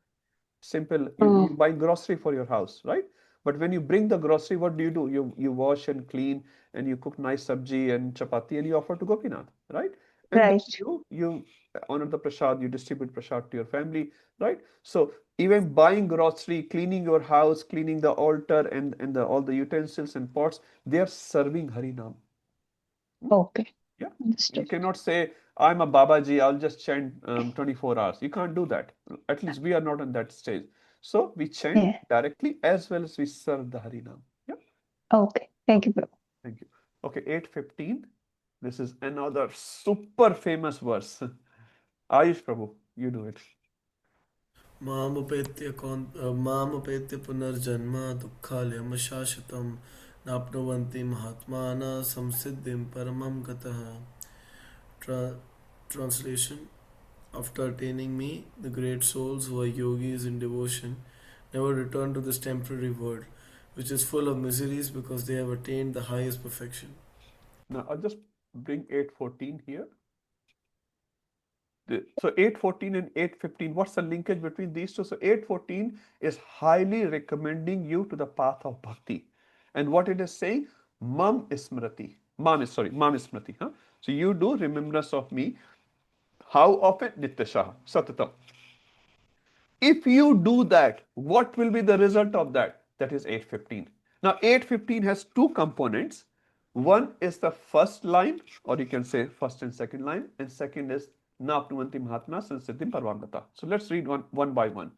Simple, you're oh, buying grocery for your house, right? But when you bring the grocery, what do? You wash and clean and you cook nice sabji and chapati and you offer to Gopinath, right? And then right. you honor the prasad, you distribute prasad to your family, right? So even buying grocery, cleaning your house, cleaning the altar and all the utensils and pots, they are serving Harinam. Okay. Yeah, you Understood. cannot say, I'm a Babaji, I'll just chant 24 hours. You can't do that. At least we are not on that stage. So we chant Yeah. directly as well as we serve the Harinam. Yeah, Okay. Thank you, bro. thank you. Okay, 8:15. This is another super famous verse. Ayush Prabhu, you do it. मामुपेत्य पुनर्जन्म दुःखालयं शाश्वतं नाप्नुवन्ति महात्मानः संसिद्धिं परमं गतः. Translation: After attaining me, the great souls who are yogis in devotion never return to this temporary world, which is full of miseries because they have attained the highest perfection. Now I'll just bring 8:14 here. So 8:14 and 8:15, what's the linkage between these two? So 8:14 is highly recommending you to the path of bhakti. And what it is saying? Mam ismrati. Mam ismrati. Huh? So you do remembrance of me. How often? Nityashah. Satatam. If you do that, what will be the result of that? That is 8:15. Now 8:15 has two components. One is the first line, or you can say first and second line, and second is Napnuvanti Mahatma Sansiddhim Parvamgata. So let's read one by one.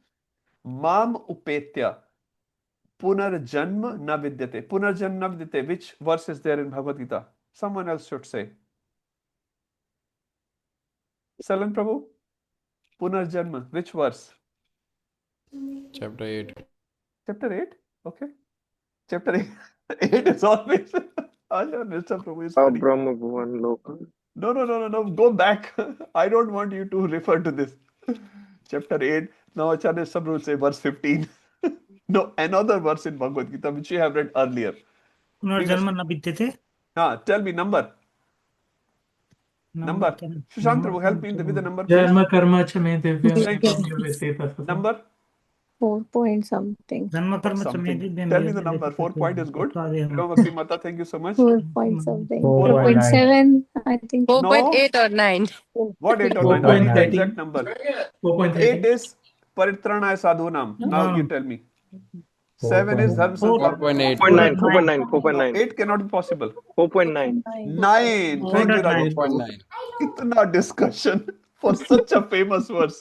Mam upetya punarjanma na vidyate. Punarjanma na vidyate. Which verse is there in Bhagavad Gita? Someone else should say. Salan Prabhu? Punarjanma. Which verse? Chapter 8. Chapter 8? Okay. Chapter 8, 8 is always. Mr. Prabhu is funny. Brahma Bhuvan Loka. No. Go back. I don't want you to refer to this. Chapter 8. Now Acharya Sabru will say verse 15. No, another verse in Bhagavad Gita which you have read earlier. पुनर्जन्म न विद्यते. Tell me number. Number. Sushant Prabhu, help me with the number, please. Dharma karma cha me divyam Thank you. vidyate. Number? 4 point something. जन्म कर्म च मे Something. दिव्यं Tell me the यद् number. 4 point is good. तत्त्वादेहम्. Bhakti Mata, thank you so much. 4 point something. 4.9. 4.7, I think. No. 4.8 or 9. What 8 or 9? I need the 4.13. exact number. 4.13. 8 is Paritranaya Sadhunam. Now you tell me. 7 is Dharma Sansthapan. 4.8. 4.9. 8 cannot be possible. 4.9. 9. Thank you, Rajesh. 4.9. Itna discussion for such a famous verse.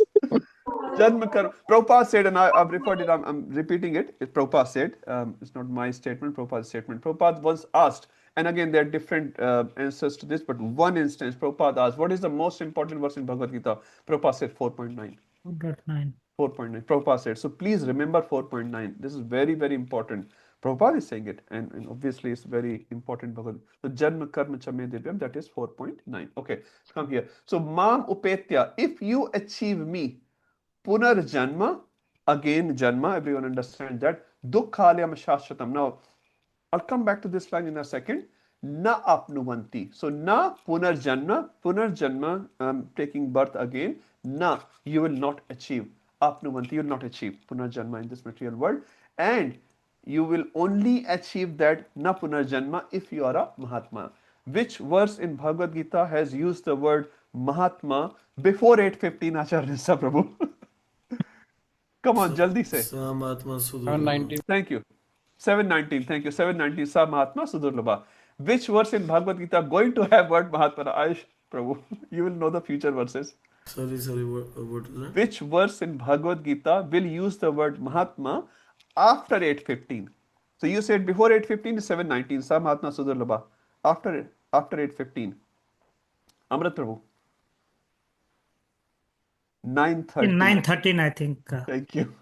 Janma Karma. Prabhupada said, and I've referred it, I'm repeating it. Prabhupada said, it's not my statement, Prabhupada's statement. Prabhupada once asked, and again, there are different answers to this, but one instance, Prabhupada asked, what is the most important verse in Bhagavad Gita? Prabhupada said 4.9. 4.9. 4.9. Prabhupada said. So please remember 4.9. This is very, very important. Prabhupada is saying it, and obviously it's very important. Bhagavad. So Janma Karma Chame Divyam, that is 4.9. Okay, come here. So Mam Upetya, if you achieve me, Punar Janma, again Janma, everyone understand that. Dukhalyam Shashvatam. Now, I'll come back to this line in a second. Na apnuvanti. So na punarjanma, taking birth again. Na, you will not achieve. Apnuvanti, you will not achieve punarjanma in this material world. And you will only achieve that na punarjanma if you are a Mahatma. Which verse in Bhagavad Gita has used the word Mahatma before 8:15, Acharya Prabhu? Come on, jaldi say. Samatma Sudurlabha. 719. Thank you. 719. Thank you. 719. Sa Mahatma Sudurlabha. Which verse in Bhagavad Gita going to have word Mahatma? Ayush Prabhu, you will know the future verses. Sorry, what is that? Which verse in Bhagavad Gita will use the word Mahatma after 8:15? So you said before 8:15 is 719. Sa Mahatma Sudurlabha. After 8:15. Amrit Prabhu. 9:13. In 9:13, I think. Thank you.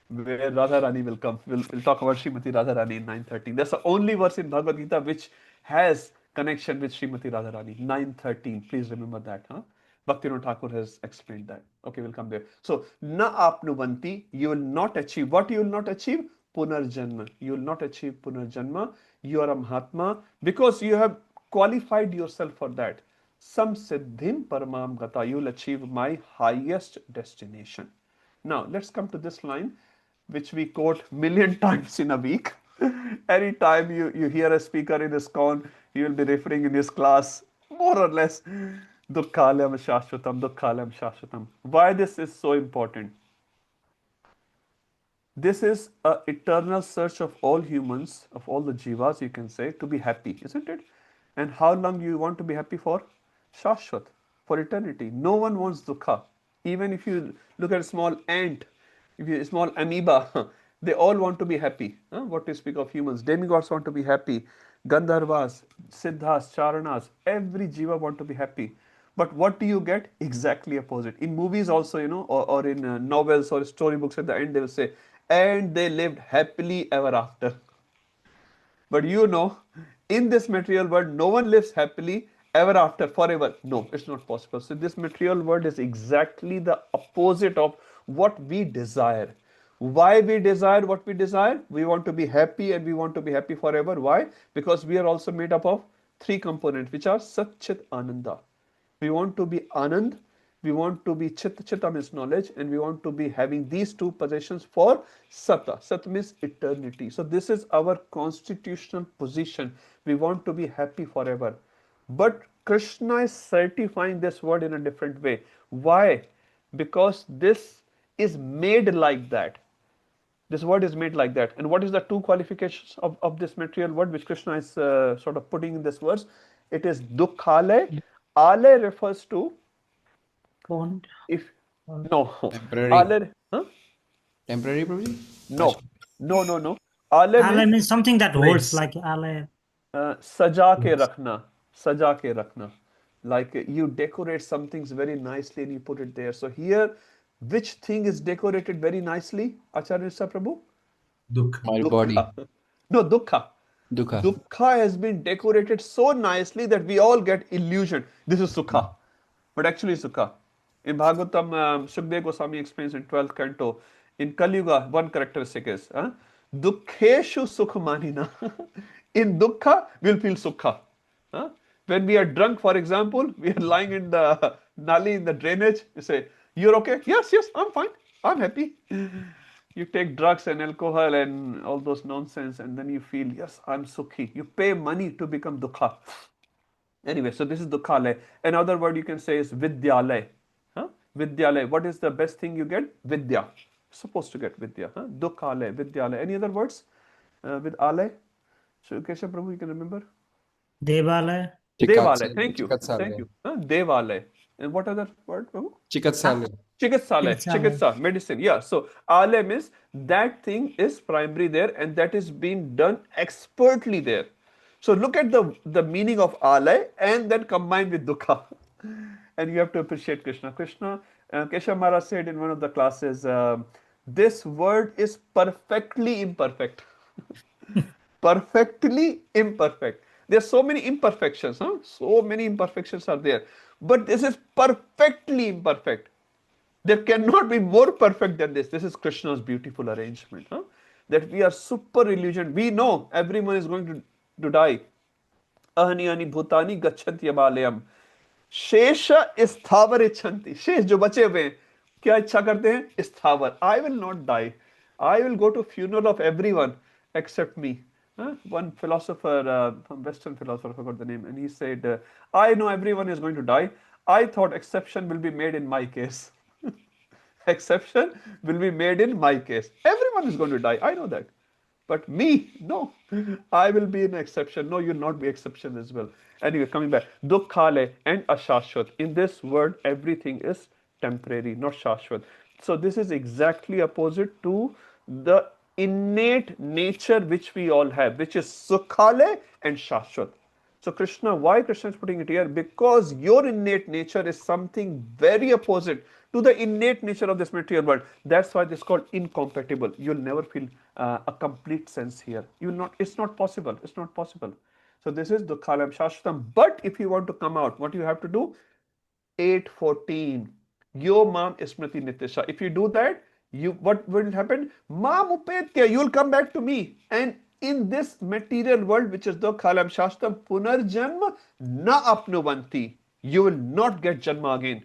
Where Radha Rani will come. We'll talk about Srimati Radha Rani in 9:13. That's the only verse in Bhagavad Gita which has connection with Srimati Radha Rani. 9:13. Please remember that. Huh? Bhaktivinoda Thakur has explained that. Okay, we'll come there. So, na apnuvanti, you will not achieve. What you will not achieve? Punarjanma. You will not achieve Punarjanma. You are a Mahatma because you have qualified yourself for that. Sam siddhim paramam gata. You will achieve my highest destination. Now, let's come to this line, which we quote million times in a week. Anytime you hear a speaker in ISKCON, he will be referring in his class, more or less, Dukkhalayam Shashvatam, Dukkhalayam Shashvatam. Why this is so important? This is an eternal search of all humans, of all the jivas, you can say, to be happy, isn't it? And how long you want to be happy for? Shashvat, for eternity. No one wants dukkha. Even if you look at a small ant, if you a small amoeba, they all want to be happy. What to speak of humans? Demigods want to be happy. Gandharvas, Siddhas, Charanas, every jiva want to be happy. But what do you get? Exactly opposite. In movies also, or in novels or storybooks, at the end they will say, and they lived happily ever after. But in this material world, no one lives happily ever after, forever. No, it's not possible. So this material world is exactly the opposite of what we desire. Why we desire what we desire? We want to be happy and we want to be happy forever. Why? Because we are also made up of three components, which are Sat, Chit, Ananda. We want to be Anand, we want to be Chit, Chita means knowledge, and we want to be having these two possessions for Sata. Sat means eternity. So this is our constitutional position. We want to be happy forever. But Krishna is certifying this word in a different way. Why? Because this is made like that. This word is made like that. And what is the two qualifications of this material word which Krishna is sort of putting in this verse? It is dukkhale. Ale refers to Bond. Temporary. Ale, Temporary, Prabhuji? No. Ale means something that holds, like ale. Saja ke rakhna. Like you decorate some things very nicely and you put it there. So here, which thing is decorated very nicely, Acharya Prabhu? My body. No, dukkha. Dukkha. Dukkha has been decorated so nicely that we all get illusion. This is sukha. But actually sukha. In Bhagavatam, Sukdev Goswami explains in 12th canto, in Kali Yuga, one characteristic is, dukkheshu sukhamanina. In dukkha, we'll feel sukha. When we are drunk, for example, we are lying in the nali, in the drainage, we say, you're okay? Yes, I'm fine. I'm happy. You take drugs and alcohol and all those nonsense, and then you feel, yes, I'm sukhi. You pay money to become dukkha. Anyway, so this is dukkhale. Another word you can say is vidyalay. Vidyalay. What is the best thing you get? Vidya. Supposed to get vidya. Dukkhale, vidyalay. Any other words with ale? So, Keshav Prabhu, you can remember? Devalay. Devalay. Thank you. Devalay. And what other word, Prabhu? Chikatsalaya. Chikitsa, medicine. Yeah. So ale means that thing is primary there and that is being done expertly there. So look at the meaning of ale and then combined with dukkha. And you have to appreciate Krishna. Keshav Maharaj said in one of the classes, this word is perfectly imperfect. Perfectly imperfect. There are so many imperfections. So many imperfections are there. But this is perfectly imperfect. There cannot be more perfect than this. This is Krishna's beautiful arrangement. That we are super illusioned. We know everyone is going to die. Ahani ani bhutani gachanti abalayam. Shesha isthavar ichanti. Shesh jo bache hue hain, kya ichha karte hain? Isthavar. I will not die. I will go to funeral of everyone except me. One philosopher, from Western philosopher, I forgot the name, and he said, I know everyone is going to die. I thought exception will be made in my case. Exception will be made in my case. Everyone is going to die. I know that. But me, no. I will be an exception. No, you'll not be exception as well. Anyway, coming back. Dukkhale and ashashwat. In this word, everything is temporary, not shashwat. So this is exactly opposite to the innate nature which we all have, which is sukhale and shashwat. So Krishna, why Krishna is putting it here? Because your innate nature is something very opposite to the innate nature of this material world. That's why this is called incompatible. You'll never feel a complete sense here. You will not. It's not possible. It's not possible. So this is Dukhalam Shashtam. But if you want to come out, what you have to do? 8:14. Yo mam smriti nitisha. If you do that, what will happen? Mam upetya, you'll come back to me. And in this material world, which is the Khalam Shastam, Punarjanma na apnuvanti. You will not get Janma again.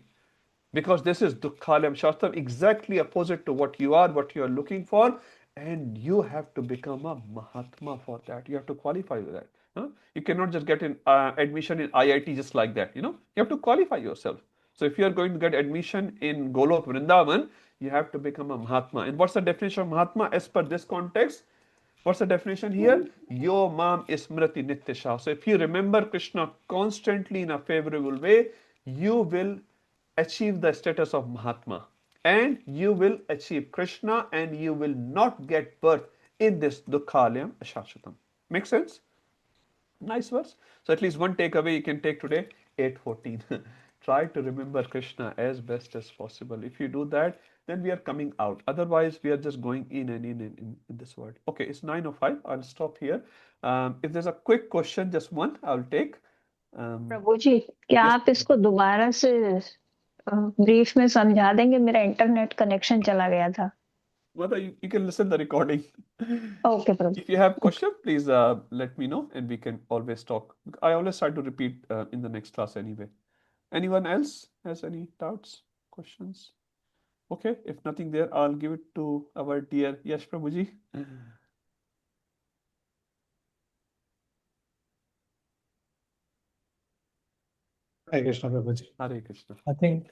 Because this is Dukkhalam Shastram, exactly opposite to what you are looking for, and you have to become a Mahatma for that. You have to qualify with that. Huh? You cannot just get in admission in IIT just like that. You have to qualify yourself. So if you are going to get admission in Golok Vrindavan, you have to become a Mahatma. And what's the definition of Mahatma as per this context? What's the definition here? Yo mam smriti nityasha. So if you remember Krishna constantly in a favorable way, you will achieve the status of Mahatma. And you will achieve Krishna and you will not get birth in this Dukkhalayam Ashashvatam. Make sense? Nice verse. So at least one takeaway you can take today, 8:14. Try to remember Krishna as best as possible. If you do that, then we are coming out. Otherwise, we are just going in and in this world. Okay, it's 9:05. I'll stop here. If there's a quick question, just one, I'll take. प्रभु जी, क्या Yes. आप इसको दोबारा से brief में समझा देंगे? मेरा internet connection चला गया था. Mother, you can listen the recording. Okay, Prabhu. If you have question, please let me know and we can always talk. I always try to repeat in the next class anyway. Anyone else has any doubts, questions? Okay, if nothing there, I'll give it to our dear Yash Prabhuji. Hare Krishna, Prabhuji. Hare Krishna. I think